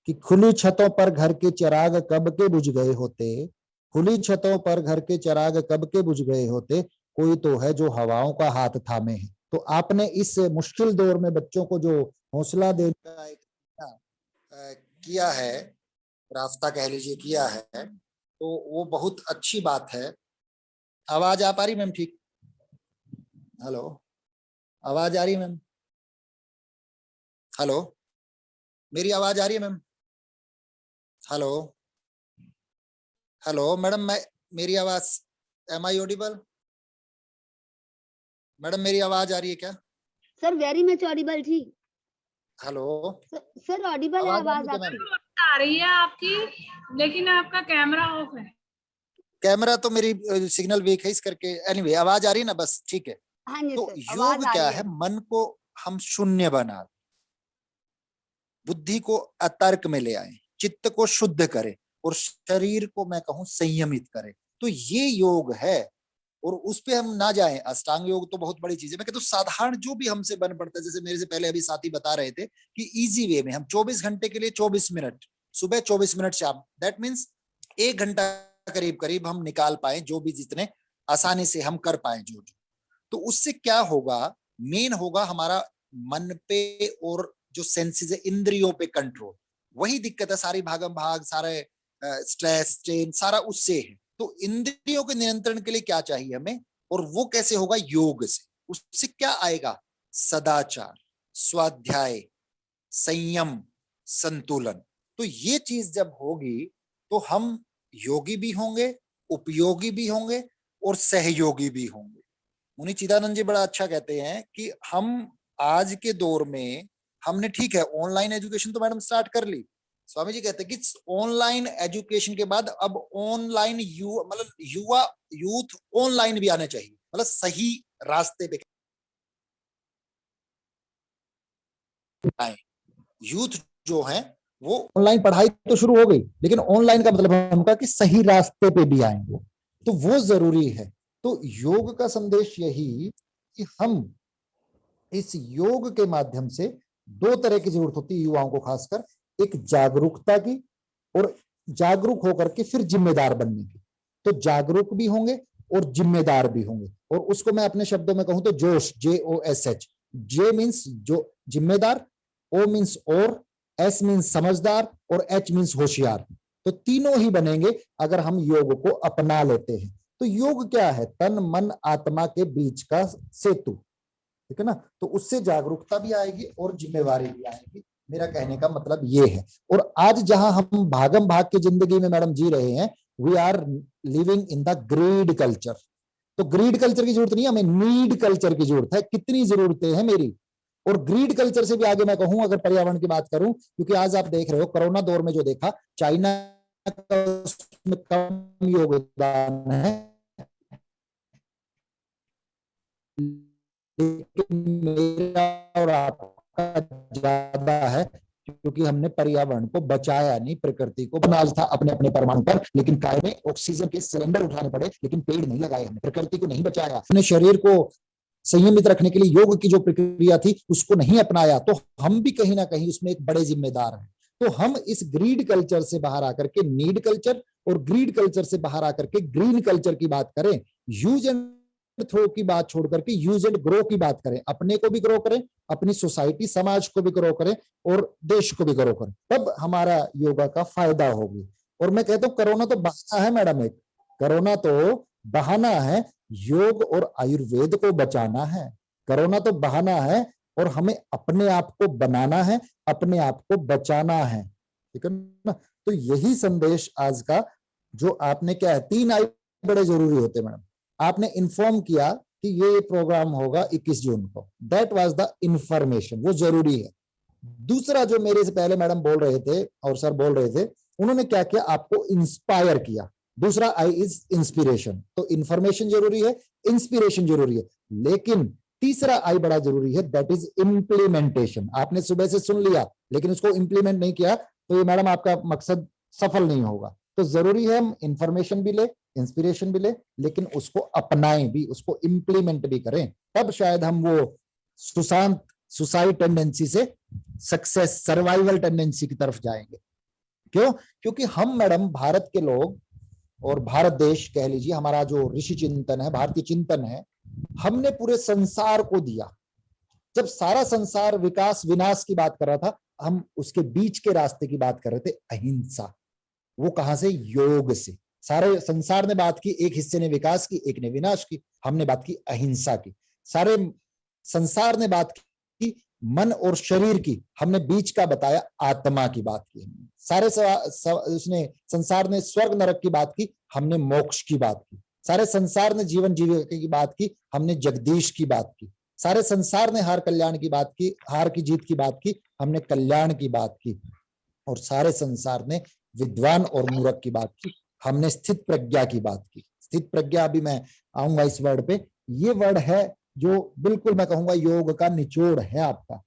कि खुली छतों पर घर के चिराग कब के बुझ गए होते, खुली छतों पर घर के चिराग कब के बुझ गए होते, कोई तो है जो हवाओं का हाथ थामे है। तो आपने इस मुश्किल दौर में बच्चों को जो हौसला देने का एक किया है, रास्ता कह लीजिए किया है, तो वो बहुत अच्छी बात है। आवाज आ पा रही मैम? ठीक, हेलो, आवाज आ रही है मैम? हेलो, मेरी आवाज आ रही है मैम? हेलो हेलो मैडम, मैं मेरी आवाज, एम आई ऑडिबल? मैडम मेरी आवाज आ रही है क्या? सर वेरी मच ऑडिबल जी। हेलो, सर ऑडिबल है आवाज आपकी। आ रही है आपकी, लेकिन आपका कैमरा ऑफ है। कैमरा तो मेरी सिग्नल वीक है इस करके। एनीवे, आवाज आ रही है ना? बस ठीक है। हाँ जी तो सर, योग आवाज आ क्या रही है? मन को हम शून्य बना, बुद्धि को अतर्क में ले आए, चित्त को शुद्ध करे, और शरीर को मैं कहूं संयमित करे। तो ये योग है, और उस पे हम ना जाएं। अष्टांग योग तो बहुत बड़ी चीज है। मैं कहता हूं साधारण जो भी हमसे बन पड़ता है, जैसे मेरे से पहले अभी साथी बता रहे थे कि इजी वे में हम 24 घंटे के लिए 24 मिनट सुबह, 24 मिनट शाम, दैट मीन्स 1 घंटा करीब करीब हम निकाल पाए, जो भी जितने आसानी से हम कर पाए जो। तो उससे क्या होगा? मेन होगा हमारा मन पे और जो सेंसेस है, इंद्रियों पे कंट्रोल। वही दिक्कत है, सारी भागम भाग, सारे स्ट्रेस, स्ट्रेन, सारा उससे है। तो इंद्रियों के नियंत्रण के लिए क्या चाहिए हमें, और वो कैसे होगा? योग से। उससे क्या आएगा? सदाचार, स्वाध्याय, संयम, संतुलन। तो ये चीज जब होगी तो हम योगी भी होंगे, उपयोगी भी होंगे, और सहयोगी भी होंगे। मुनि चिदानंद जी बड़ा अच्छा कहते हैं कि हम आज के दौर में, हमने ठीक है ऑनलाइन एजुकेशन तो मैडम स्टार्ट कर ली। स्वामी जी कहते हैं कि ऑनलाइन एजुकेशन के बाद अब ऑनलाइन मतलब युवा यूथ ऑनलाइन भी आना चाहिए, मतलब सही रास्ते पे आए। यूथ जो है वो ऑनलाइन पढ़ाई तो शुरू हो गई, लेकिन ऑनलाइन का मतलब हमका कि सही रास्ते पे भी आएंगे, तो वो जरूरी है। तो योग का संदेश यही कि हम इस योग के माध्यम से 2 तरह की जरूरत होती है युवाओं को, खासकर एक जागरूकता की, और जागरूक होकर के फिर जिम्मेदार बनने की। तो जागरूक भी होंगे और जिम्मेदार भी होंगे। और उसको मैं अपने शब्दों में कहूं तो जोश, JOSH। जे मीन्स जो जिम्मेदार, O मीन्स और, S मीन्स समझदार और H मीन्स होशियार। तो तीनों ही बनेंगे अगर हम योग को अपना लेते हैं। तो योग क्या है? तन मन आत्मा के बीच का सेतु, ठीक है ना। तो उससे जागरूकता भी आएगी और जिम्मेवारी भी आएगी। मेरा कहने का मतलब ये है। और आज जहां हम भागम भाग की जिंदगी में मैडम जी रहे हैं, we are living in the greed culture. तो ग्रीड कल्चर की जरूरत नहीं है हमें, नीड कल्चर की जरूरत है। कितनी जरूरतें हैं मेरी। और ग्रीड कल्चर से भी आगे मैं कहूं, अगर पर्यावरण की बात करूं, क्योंकि आज आप देख रहे हो कोरोना दौर में जो देखा, चाइना का उसमें कम योगदान है, लेकिन मेरा और आपका ज्यादा है, क्योंकि हमने पर्यावरण को बचाया नहीं, प्रकृति को। अनाज था अपने अपने परमाणु पर, लेकिन काय में ऑक्सीजन के सिलेंडर उठाने पड़े, लेकिन पेड़ नहीं लगाए हमने, प्रकृति को नहीं बचाया। अपने शरीर को संयमित रखने के लिए योग की जो प्रक्रिया थी उसको नहीं अपनाया, तो हम भी कहीं ना कहीं उसमें एक बड़े जिम्मेदार हैं। तो हम इस ग्रीड कल्चर से बाहर आकर के नीड कल्चर, और ग्रीड कल्चर से बाहर आकर के ग्रीन कल्चर की बात करें, यूज एंड थ्रो की बात छोड़ करके यूज एंड ग्रो की बात करें, अपने को भी ग्रो करें, अपनी सोसाइटी समाज को भी ग्रो करें और देश को भी ग्रो करें, तब हमारा योगा का फायदा होगी। और मैं कहता हूं कोरोना तो बहाना है मैडम, एक कोरोना तो बहाना है, योग और आयुर्वेद को बचाना है। कोरोना तो बहाना है और हमें अपने आप को बनाना है, अपने आप को बचाना है, ठीक है ना। तो यही संदेश आज का जो आपने क्या है, 3 आई बड़े जरूरी होते हैं मैडम। आपने इन्फॉर्म किया कि ये प्रोग्राम होगा 21 जून को, दैट वाज द इंफॉर्मेशन, वो जरूरी है। दूसरा जो मेरे से पहले मैडम बोल रहे थे और सर बोल रहे थे, उन्होंने क्या किया, आपको इंस्पायर किया। दूसरा आई इज इंस्पिरेशन। तो इंफॉर्मेशन जरूरी है, इंस्पिरेशन जरूरी है, लेकिन तीसरा आई बड़ा जरूरी है, दैट इज इम्प्लीमेंटेशन। आपने सुबह से सुन लिया लेकिन उसको इंप्लीमेंट नहीं किया, तो ये मैडम आपका मकसद सफल नहीं होगा। तो जरूरी है हम इंफॉर्मेशन भी ले, इंस्पिरेशन भी ले, लेकिन उसको अपनाएं भी, उसको इंप्लीमेंट भी करें, तब शायद हम वो सुशांत सुसाइड टेंडेंसी से सक्सेस सर्वाइवल टेंडेंसी की तरफ जाएंगे। क्यों? क्योंकि हम मैडम भारत के लोग और भारत देश कह लीजिए, हमारा जो ऋषि चिंतन है, भारतीय चिंतन है, हमने पूरे संसार को दिया। जब सारा संसार विकास विनाश की बात कर रहा था, हम उसके बीच के रास्ते की बात कर रहे थे, अहिंसा। वो कहां से? योग से। सारे संसार ने बात की, एक हिस्से ने विकास की, एक ने विनाश की, हमने बात की अहिंसा की। सारे संसार ने बात की मन और शरीर की, हमने बीच का बताया आत्मा की बात की। सारे उसने संसार ने स्वर्ग नरक की बात की, हमने मोक्ष की बात की। सारे संसार ने जीवन जीविका की बात की, हमने जगदीश की बात की। सारे संसार ने हार कल्याण की बात की, हार की जीत की बात की, हमने कल्याण की बात की। और सारे संसार ने विद्वान और मूर्ख की बात की, हमने स्थित प्रज्ञा की बात की। स्थित प्रज्ञा, अभी मैं आऊंगा इस वर्ड पे। ये वर्ड है जो बिल्कुल मैं कहूंगा योग का निचोड़ है आपका,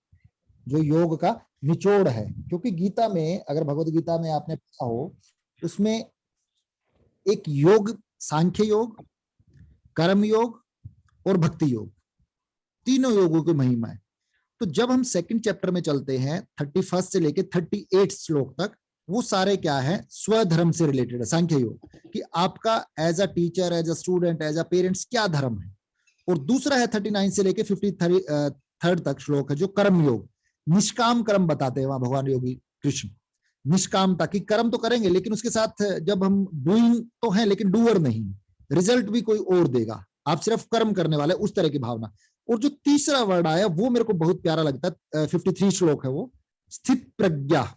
जो योग का निचोड़ है। क्योंकि गीता में, अगर भगवत गीता में आपने पढ़ा हो, उसमें एक योग, सांख्य योग, कर्म योग और भक्ति योग, तीनों योगों की महिमा है। तो जब हम सेकंड चैप्टर में चलते हैं 31 से लेके 38 श्लोक तक, वो सारे क्या है? स्वधर्म से रिलेटेड है, सांख्य योग, कि आपका as a teacher, as a student, as a parents क्या धर्म है। और दूसरा है 39 से लेके 53 तक श्लोक है जो कर्म योग, निष्काम कर्म बताते हैं वहां भगवान योगी कृष्ण। निष्कामता की, कर्म तो करेंगे लेकिन उसके साथ जब हम डूइंग तो है लेकिन डूअर नहीं, रिजल्ट भी कोई और देगा, आप सिर्फ कर्म करने वाले, उस तरह की भावना। और जो तीसरा वर्ड आया वो मेरे को बहुत प्यारा लगता है, 53 श्लोक है वो, स्थित प्रज्ञा।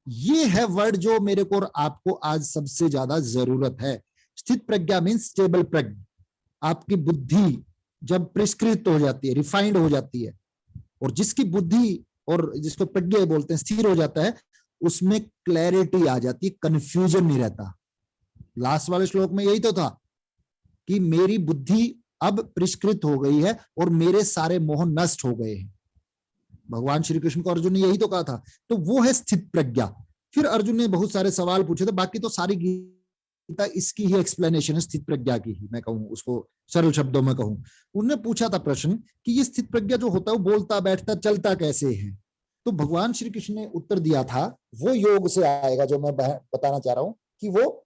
ये है वर्ड जो मेरे को और आपको आज सबसे ज्यादा जरूरत है। स्थित प्रज्ञा मीन्स स्टेबल प्रज्ञ। आपकी बुद्धि जब परिष्कृत हो जाती है, रिफाइंड हो जाती है, और जिसकी बुद्धि और जिसको प्रज्ञा बोलते हैं स्थिर हो जाता है, उसमें क्लैरिटी आ जाती है, कंफ्यूजन नहीं रहता। लास्ट वाले श्लोक में यही तो था कि मेरी बुद्धि अब परिष्कृत हो गई है और मेरे सारे मोह नष्ट हो गए हैं। भगवान श्री कृष्ण को अर्जुन ने यही तो कहा था। तो वो है स्थित प्रज्ञा। फिर अर्जुन ने बहुत सारे सवाल पूछे थे, बाकी तो सारी गीता इसकी ही एक्सप्लेनेशन है, स्थित प्रज्ञा की ही, मैं कहूं उसको सरल शब्दों में कहूं। उन्होंने पूछा था प्रश्न कि ये स्थित प्रज्ञा जो होता है वो बोलता बैठता चलता कैसे है। तो भगवान श्री कृष्ण ने उत्तर दिया था, वो योग से आएगा जो मैं बताना चाह रहा हूं, कि वो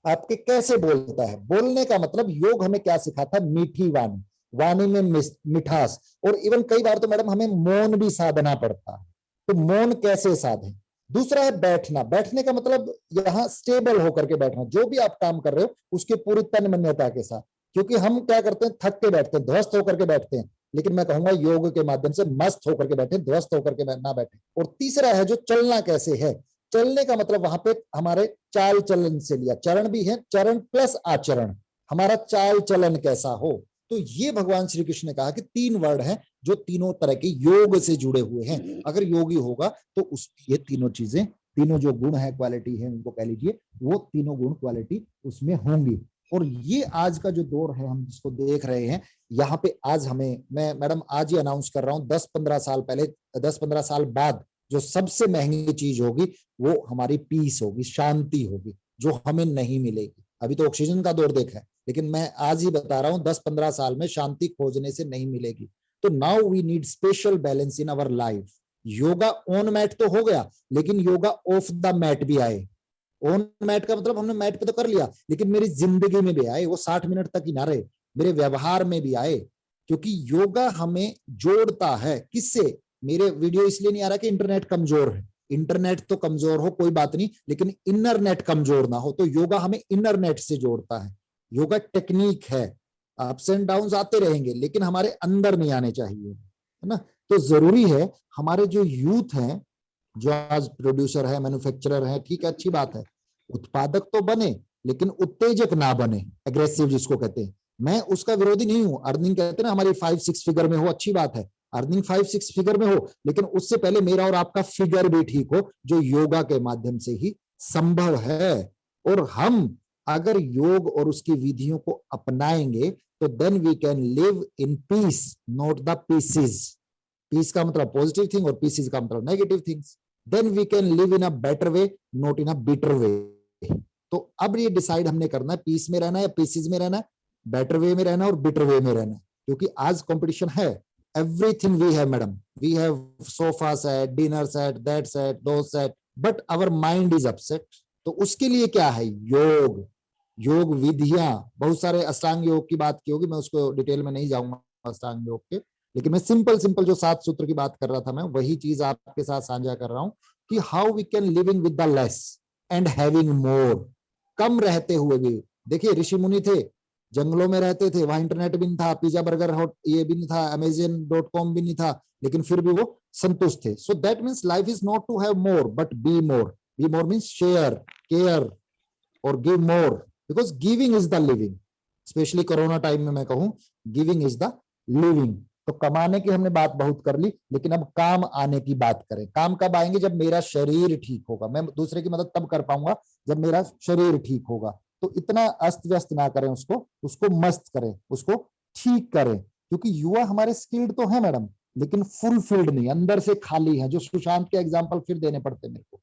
आपके कैसे बोलता है। बोलने का मतलब योग हमें क्या सिखाता है? मीठी वाणी, वाणी में मिठास। और इवन कई बार तो मैडम हमें मौन भी साधना पड़ता है। तो मौन कैसे साधें। दूसरा है बैठना। बैठने का मतलब यहाँ स्टेबल होकर के बैठना, जो भी आप काम कर रहे हो उसके पूरी तन मान्यता के साथ। क्योंकि हम क्या करते हैं, थक के बैठते हैं, ध्वस्त होकर के बैठते हैं, लेकिन मैं कहूंगा योग के माध्यम से मस्त होकर के बैठे, ध्वस्त होकर के ना बैठे। और तीसरा है जो चलना कैसे है। चलने का मतलब वहां पे हमारे चाल चलन से लिया, चरण भी है, चरण प्लस आचरण, हमारा चाल चलन कैसा हो। तो ये भगवान श्री कृष्ण ने कहा कि 3 वर्ड हैं जो तीनों तरह के योग से जुड़े हुए हैं। अगर योगी होगा तो उस ये तीनों चीजें, तीनों जो गुण है, क्वालिटी है, उनको कह लीजिए, वो तीनों गुण क्वालिटी उसमें होंगी। और ये आज का जो दौर है हम जिसको देख रहे हैं, यहाँ पे आज हमें, मैं मैडम आज ही अनाउंस कर रहा हूँ, 10-15 साल पहले, 10-15 साल बाद जो सबसे महंगी चीज होगी वो हमारी पीस होगी, शांति होगी, जो हमें नहीं मिलेगी। अभी तो ऑक्सीजन का दौर देखा है, लेकिन मैं आज ही बता रहा हूँ 10-15 साल में शांति खोजने से नहीं मिलेगी। तो now we need special balance in our life. Yoga on mat तो हो गया, लेकिन योगा ऑफ द मैट भी आए। ऑन मैट का मतलब हमने मैट पे तो कर लिया, लेकिन मेरी जिंदगी में भी आए, वो 60 मिनट तक ही ना रहे, मेरे व्यवहार में भी आए। क्योंकि योगा हमें जोड़ता है किससे। मेरे वीडियो इसलिए नहीं आ रहा कि इंटरनेट कमजोर है, इंटरनेट तो कमजोर हो कोई बात नहीं, लेकिन इनर नेट कमजोर ना हो। तो योगा हमें इनर नेट से जोड़ता है। योगा टेक्निक है, अप्स एंड डाउन्स आते रहेंगे, लेकिन हमारे अंदर नहीं आने चाहिए, है ना। तो जरूरी है हमारे जो यूथ हैं, जो आज प्रोड्यूसर है, मैन्युफैक्चरर है, ठीक है, अच्छी बात है, उत्पादक तो बने, लेकिन उत्तेजक ना बने, एग्रेसिव जिसको कहते हैं। मैं उसका विरोधी नहीं हूं। अर्निंग कहते हैं ना हमारी 5-6 फिगर में हो, अच्छी बात है, अर्निंग 5-6 फिगर में हो, लेकिन उससे पहले मेरा और आपका फिगर भी ठीक हो, जो योगा के माध्यम से ही संभव है। और हम अगर योग और उसकी विधियों को अपनाएंगे तो then we can live in peace, not the pieces. Peace का मतलब पॉजिटिव थिंग और पीसेस का मतलब negative things. Then we can live in a better way, not in a bitter way. तो अब ये डिसाइड हमने करना है, पीस में रहना है या पीसेस में रहना है, बेटर वे में रहना है और बिटर वे में रहना है। क्योंकि आज कंपटीशन है, everything we have madam, we have sofa set, dinner set, that set, दो set, but our mind is upset. तो उसके लिए क्या है, योग, योग विधियां, बहुत सारे अष्टांग योग की बात की होगी, मैं उसको डिटेल में नहीं जाऊंगा अष्टांग योग के, लेकिन मैं सिंपल जो 7 सूत्र की बात कर रहा था, मैं वही चीज आपके साथ साझा कर रहा हूं कि how we can living with the less and having more. कम रहते हुए भी, देखिए ऋषि मुनि थे, जंगलों में रहते थे, वहां इंटरनेट भी नहीं था, पिज्जा बर्गर ये भी नहीं था, Amazon.com भी नहीं था, लेकिन फिर भी वो संतुष्ट थे। So that means life is not to have more but be more. Be more means share, care और give more, because giving is the living. Specially corona time में मैं कहूं गिविंग इज द लिविंग। तो कमाने की हमने बात बहुत कर ली, लेकिन अब काम आने की बात करें। काम कब आएंगे, जब मेरा शरीर ठीक होगा। मैं दूसरे की मदद तब कर पाऊंगा जब मेरा शरीर ठीक होगा। तो इतना अस्त व्यस्त ना करें उसको मस्त करें, उसको ठीक करें। क्योंकि युवा हमारे स्किल्ड तो है मैडम, लेकिन फुलफिल्ड नहीं, अंदर से खाली है। जो सुशांत के एग्जाम्पल फिर देने पड़ते मेरे को,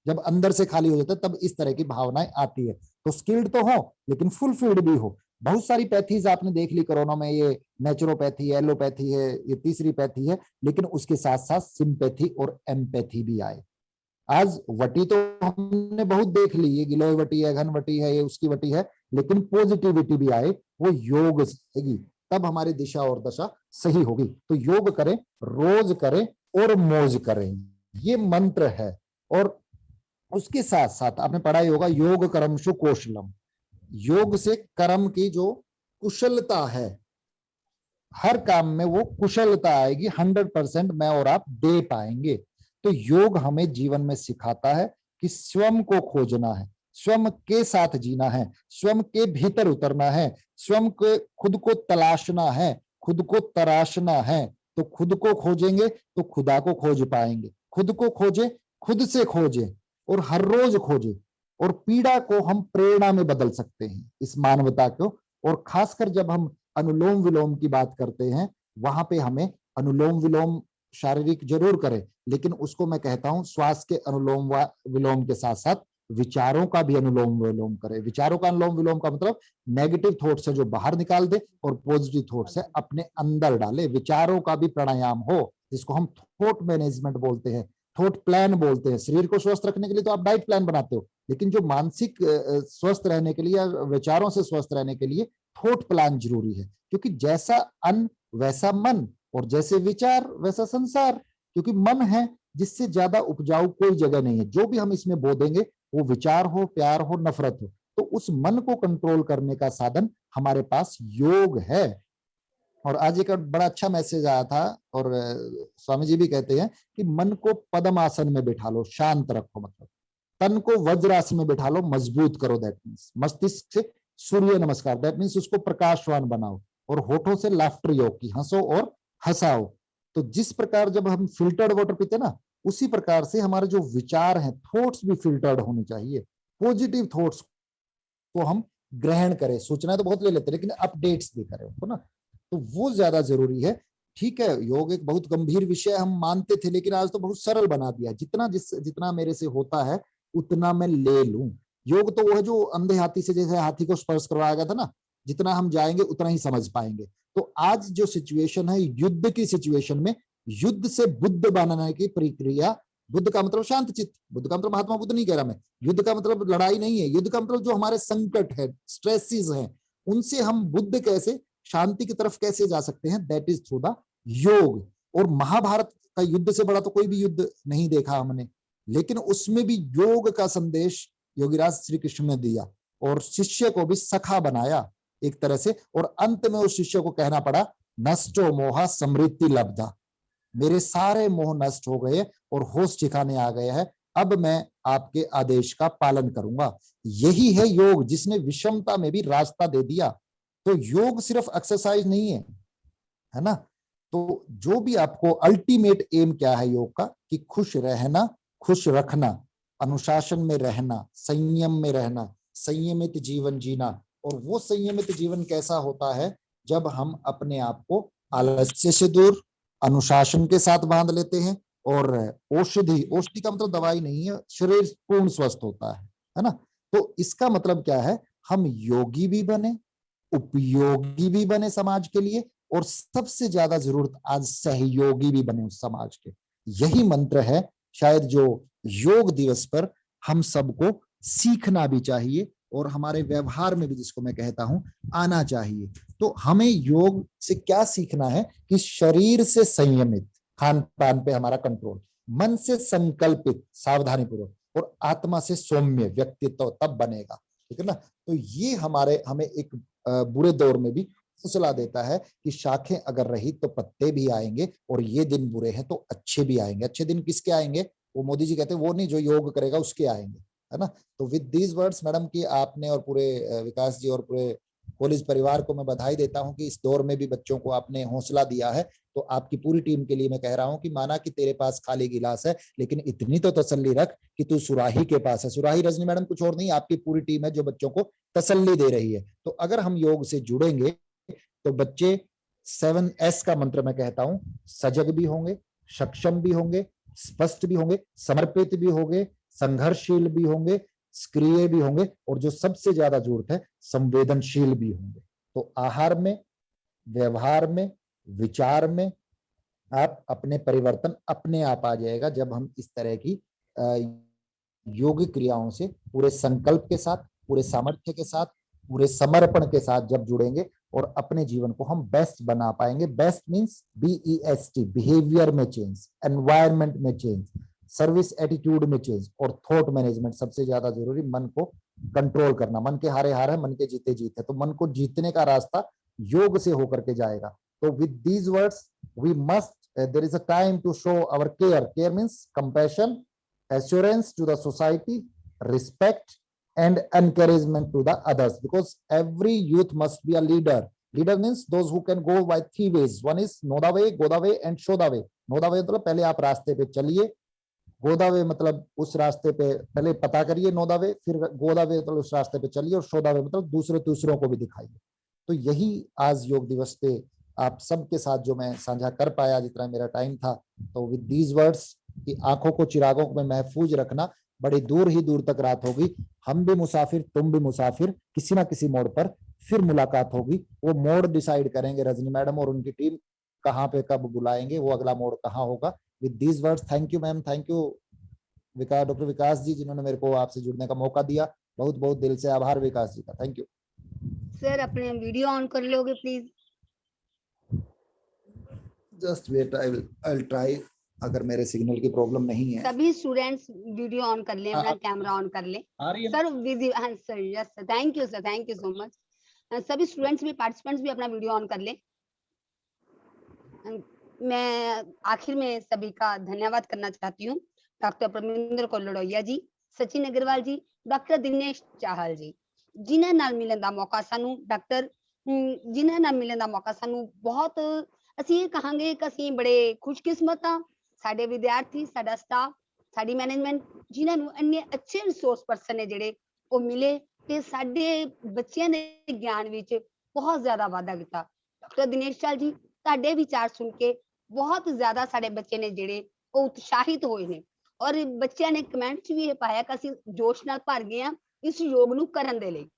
जब अंदर से खाली हो जाता है तब इस तरह की भावनाएं आती है। तो स्किल्ड तो हो लेकिन फुलफिल्ड भी हो। बहुत सारी पैथीज आपने देख ली कोरोना में, ये नेचुरोपैथी है, एलोपैथी है, ये तीसरी पैथी है, लेकिन उसके साथ साथ सिंपैथी और एम्पैथी भी आए। आज वटी तो हमने बहुत देख ली, ये गिलोय वटी है, घन वटी है, ये उसकी वटी है, लेकिन पॉजिटिविटी भी आए, वो योग से, तब हमारी दिशा और दशा सही होगी। तो योग करें, रोज करें और मौज करें, ये मंत्र है। और उसके साथ साथ आपने पढ़ा ही होगा, योग कर्मशु कौशलम। योग से कर्म की जो कुशलता है, हर काम में वो कुशलता आएगी, 100% मैं और आप दे पाएंगे। तो योग हमें जीवन में सिखाता है कि स्वयं को खोजना है, स्वयं के साथ जीना है, स्वयं के भीतर उतरना है, स्वयं के खुद को तलाशना है, खुद को तराशना है। तो खुद को खोजेंगे तो खुदा को खोज पाएंगे। खुद को खोजे, खुद से खोजे और हर रोज खोजे। और पीड़ा को हम प्रेरणा में बदल सकते हैं, इस मानवता को। और खासकर जब हम अनुलोम विलोम की बात करते हैं, वहां पे हमें अनुलोम विलोम शारीरिक जरूर करें, लेकिन उसको मैं कहता हूं श्वास के अनुलोम विलोम के साथ साथ विचारों का भी अनुलोम विलोम करें। विचारों का अनुलोम विलोम का मतलब नेगेटिव थॉट से जो बाहर निकाल दे और पॉजिटिव थॉट से अपने अंदर डाले। विचारों का भी प्राणायाम हो, जिसको हम थॉट मैनेजमेंट बोलते हैं, थॉट प्लान बोलते हैं। शरीर को स्वस्थ रखने के लिए तो आप डाइट प्लान बनाते हो, लेकिन जो मानसिक स्वस्थ रहने के लिए या विचारों से स्वस्थ रहने के लिए थॉट प्लान जरूरी है। क्योंकि जैसा अन्न वैसा मन और जैसे विचार वैसा संसार। क्योंकि मन है जिससे ज्यादा उपजाऊ कोई जगह नहीं है। जो भी हम इसमें बो देंगे, वो विचार हो, प्यार हो, नफरत हो, तो उस मन को कंट्रोल करने का साधन हमारे पास योग है। और आज एक बड़ा अच्छा मैसेज आया था, और स्वामी जी भी कहते हैं कि मन को पद्म आसन में बिठा लो, शांत रखो, मतलब तन को वज्रासन में बिठा लो, मजबूत करो, दैट मीन्स मस्तिष्क से सूर्य नमस्कार, दैट मीन्स उसको प्रकाशवान बनाओ, और होठों से लाफ्टर योग की, हंसो और हंसाओ। तो जिस प्रकार जब हम फिल्टर्ड वाटर पीते ना, उसी प्रकार से हमारे जो विचार हैं, थॉट्स भी फिल्टर्ड होने चाहिए। पॉजिटिव थॉट्स को हम ग्रहण करें, सूचना तो बहुत ले लेते हैं लेकिन अपडेट्स भी करें उनको ना, तो वो ज्यादा जरूरी है। ठीक है, योग एक बहुत गंभीर विषय हम मानते थे, लेकिन आज तो बहुत सरल बना दिया। जितना मेरे से होता है उतना मैं ले लूं। योग तो वो है जो अंधे हाथी से जैसे हाथी को स्पर्श करवाया गया था ना, जितना हम जाएंगे उतना ही समझ पाएंगे। तो आज जो सिचुएशन है, युद्ध की सिचुएशन में, युद्ध से बुद्ध बनाने की प्रक्रिया, बुद्ध का मतलब शांत चित्त, बुद्ध का मतलब महात्मा बुद्ध नहीं कह रहा मैं, युद्ध का मतलब लड़ाई नहीं है, युद्ध का मतलब जो हमारे संकट है, स्ट्रेसेस हैं, उनसे हम बुद्ध कैसे, शांति की तरफ कैसे जा सकते हैं, दैट इज थ्रू द योग। और महाभारत का युद्ध से बड़ा तो कोई भी युद्ध नहीं देखा हमने, लेकिन उसमें भी योग का संदेश योगीराज श्री कृष्ण ने दिया, और शिष्य को भी सखा बनाया एक तरह से, और अंत में उस शिष्य को कहना पड़ा, नष्टो मोहा समृद्धि लब्धा, मेरे सारे मोह नष्ट हो गए और होश ठिकाने आ गए हैं, अब मैं आपके आदेश का पालन करूंगा। यही है योग, जिसने विषमता में भी रास्ता दे दिया। तो योग सिर्फ एक्सरसाइज नहीं है ना। तो जो भी आपको अल्टीमेट एम क्या है योग का, कि खुश रहना, खुश रखना, अनुशासन में रहना, संयम में रहना, संयमित जीवन जीना। और वो संयमित जीवन कैसा होता है, जब हम अपने आप को आलस्य से दूर, अनुशासन के साथ बांध लेते हैं, और औषधि का मतलब दवाई नहीं है, शरीर पूर्ण स्वस्थ होता है ना। तो इसका मतलब क्या है, हम योगी भी बने, उपयोगी भी बने समाज के लिए, और सबसे ज्यादा जरूरत आज सहयोगी भी बने उस समाज के। यही मंत्र है शायद जो योग दिवस पर हम सबको सीखना भी चाहिए, और हमारे व्यवहार में भी, जिसको मैं कहता हूं, आना चाहिए। तो हमें योग से क्या सीखना है, कि शरीर से संयमित, खान पान पे हमारा कंट्रोल, मन से संकल्पित, सावधानी पूर्वक, और आत्मा से सौम्य व्यक्तित्व तब बनेगा, ठीक है ना। तो ये हमें एक बुरे दौर में भी हौसला देता है कि शाखें अगर रही तो पत्ते भी आएंगे, और ये दिन बुरे हैं तो अच्छे भी आएंगे। अच्छे दिन किसके आएंगे, वो मोदी जी कहते हैं, वो नहीं जो योग करेगा उसके आएंगे, है ना। तो विद दीज वर्ड्स मैडम की आपने और पूरे विकास जी और पूरे कॉलेज परिवार को मैं बधाई देता हूं कि इस दौर में भी बच्चों को आपने हौसला दिया है। तो आपकी पूरी टीम के लिए मैं कह रहा हूं कि माना कि तेरे पास खाली गिलास है, लेकिन इतनी तो तसल्ली रख कि तू सुराही के पास है। सुराही रजनी मैडम कुछ और नहीं, आपकी पूरी टीम है जो बच्चों को तसल्ली दे रही है। तो अगर हम योग से जुड़ेंगे तो बच्चे 7S का मंत्र मैं कहता हूं, सजग भी होंगे, सक्षम भी होंगे, स्पष्ट भी होंगे, समर्पित भी होंगे, संघर्षशील भी होंगे, सक्रिय भी होंगे, और जो सबसे ज्यादा जरूरत है, संवेदनशील भी होंगे। तो आहार में, व्यवहार में, विचार में आप अपने परिवर्तन अपने आप आ जाएगा, जब हम इस तरह की योगिक क्रियाओं से पूरे संकल्प के साथ, पूरे सामर्थ्य के साथ, पूरे समर्पण के साथ जब जुड़ेंगे, और अपने जीवन को हम बेस्ट बना पाएंगे। बेस्ट मींस BEST, बिहेवियर में चेंज, एनवायरनमेंट में चेंज, सर्विस एटीट्यूड में चेंज, और थॉट मैनेजमेंट सबसे ज्यादा जरूरी, मन को कंट्रोल करना। मन के हारे हार है, मन के जीते जीत है। तो मन को जीतने का रास्ता योग से होकर के जाएगा। तो with these words we must, there is a time to show our care means compassion, assurance to the society, respect and encouragement to the others, because every youth must be a leader means those who can go by 3 ways. One is know the way, go the way and show the way. Know the way मतलब पहले आप रास्ते पे चलिए, go the way मतलब उस रास्ते पे पहले पता करिए, know the way, फिर go the way मतलब उस रास्ते पे चलिए, और show the way मतलब दूसरों को भी दिखाइए। तो यही आज योग दिवस पे आप सबके साथ जो मैं साझा कर पाया, जितना मेरा टाइम था। तो विद दीज वर्ड्स कि आंखों को चिरागों में महफूज रखना, बड़ी दूर ही दूर तक रात होगी, हम भी मुसाफिर, तुम भी मुसाफिर, किसी ना किसी मोड़ पर फिर मुलाकात होगी। वो मोड़ डिसाइड करेंगे रजनी मैडम और उनकी टीम, कहाँ पे कब बुलाएंगे, वो अगला मोड़ कहाँ होगा। With these words thank you ma'am, thank you doctor Vikas ji, जिन्होंने मेरे को आपसे जुड़ने का मौका दिया। बहुत बहुत दिल से आभार विकास जी का, थैंक यू। सर अपने वीडियो ऑन कर लोगे please? Just wait, I'll try. अगर मेरे सिग्नल की प्रॉब्लम नहीं है। सभी स्टूडेंट्स वीडियो ऑन कर लें, अपना कैमरा ऑन कर लें। आ रही है सर वीडियो, हाँ sir, yes sir, thank you sir, thank you so much. सभी स्टूडेंट्स भी, पार्टिसिपेंट्स भी अपना वीडियो ऑन कर लें। मैं आखिर में सभी का धन्यवाद करना चाहती हूँ। डॉक्टर परमिंदर कौर लड़ोइया जी, सचिन अग्रवाल जी, डॉक्टर दिनेश चाहल जी, जिन्हां नाल मिलन दा मौका सानू जिन्हां नाल मिलन दा मौका सानू बहुत, ਅਸੀਂ ਇਹ ਕਹਾਂਗੇ ਕਿ ਅਸੀਂ ਬੜੇ ਖੁਸ਼ਕਿਸਮਤ ਹਾਂ। ਸਾਡੇ ਵਿਦਿਆਰਥੀ, ਸਾਡਾ ਸਟਾਫ, ਸਾਡੀ ਮੈਨੇਜਮੈਂਟ, ਜਿਨ੍ਹਾਂ ਨੂੰ ਇੰਨੇ ਅੱਛੇ ਰਿਸੋਰਸ ਪਰਸਨ ਨੇ ਜਿਹੜੇ ਉਹ ਮਿਲੇ ਤੇ ਸਾਡੇ ਬੱਚਿਆਂ ਦੇ ਗਿਆਨ ਵਿੱਚ ਬਹੁਤ ਜ਼ਿਆਦਾ ਵਾਧਾ ਕੀਤਾ। ਡਾਕਟਰ ਦਿਨੇਸ਼ ਚਾਲ ਜੀ, ਤੁਹਾਡੇ ਵਿਚਾਰ ਸੁਣ ਕੇ ਬਹੁਤ ਜ਼ਿਆਦਾ ਸਾਡੇ ਬੱਚੇ ਨੇ ਜਿਹੜੇ ਉਹ ਉਤਸ਼ਾਹਿਤ ਹੋਏ ਨੇ, ਔਰ ਬੱਚਿਆਂ ਨੇ ਕਮੈਂਟ 'ਚ ਵੀ ਇਹ ਪਾਇਆ ਕਿ ਅਸੀਂ ਜੋਸ਼ ਨਾਲ ਭਰ ਗਏ ਹਾਂ ਇਸ ਯੋਗ ਨੂੰ ਕਰਨ ਦੇ ਲਈ।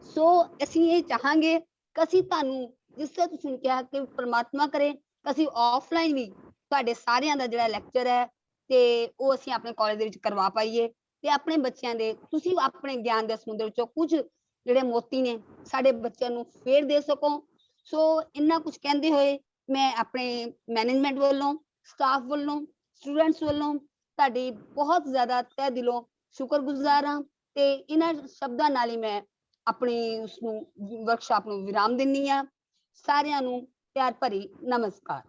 ਸੋ ਅਸੀਂ ਇਹ ਚਾਹਾਂਗੇ ਕਿ ਅਸੀਂ ਤੁਹਾਨੂੰ, ਜਿਸ ਤਰ੍ਹਾਂ ਤੁਸੀਂ ਕਿਹਾ ਕਿ ਪ੍ਰਮਾਤਮਾ ਕਰੇ ਕਿ ਅਸੀਂ ਆਫਲਾਈਨ ਵੀ ਤੁਹਾਡੇ ਸਾਰਿਆਂ ਦਾ ਜਿਹੜਾ ਲੈਕਚਰ ਹੈ ਤੇ ਉਹ ਅਸੀਂ ਆਪਣੇ ਕਾਲਜ ਦੇ ਵਿੱਚ ਕਰਵਾ ਪਾਈਏ ਤੇ ਆਪਣੇ ਬੱਚਿਆਂ ਦੇ, ਤੁਸੀਂ ਆਪਣੇ ਗਿਆਨ ਦੇ ਸਮੁੰਦਰ ਵਿੱਚੋਂ ਕੁਝ ਜਿਹੜੇ ਮੋਤੀ ਨੇ ਸਾਡੇ ਬੱਚਿਆਂ ਨੂੰ ਫੇਰ ਦੇ ਸਕੋ। ਸੋ ਇੰਨਾ ਕੁਝ ਕਹਿੰਦੇ ਹੋਏ ਮੈਂ ਆਪਣੇ ਮੈਨੇਜਮੈਂਟ ਵੱਲੋਂ, ਸਟਾਫ ਵੱਲੋਂ, ਸਟੂਡੈਂਟਸ ਵੱਲੋਂ ਤੁਹਾਡੀ ਬਹੁਤ ਜ਼ਿਆਦਾ ਤਹਿ ਦਿਲੋਂ ਸ਼ੁਕਰਗੁਜ਼ਾਰ ਹਾਂ ਤੇ ਇਹਨਾਂ ਸ਼ਬਦਾਂ ਨਾਲ ਹੀ ਮੈਂ ਆਪਣੀ ਉਸਨੂੰ ਵਰਕਸ਼ਾਪ ਨੂੰ ਵਿਰਾਮ ਦਿੰਦੀ ਹਾਂ। ਸਾਰਿਆਂ ਨੂੰ ਪਿਆਰ ਭਰੀ ਨਮਸਕਾਰ।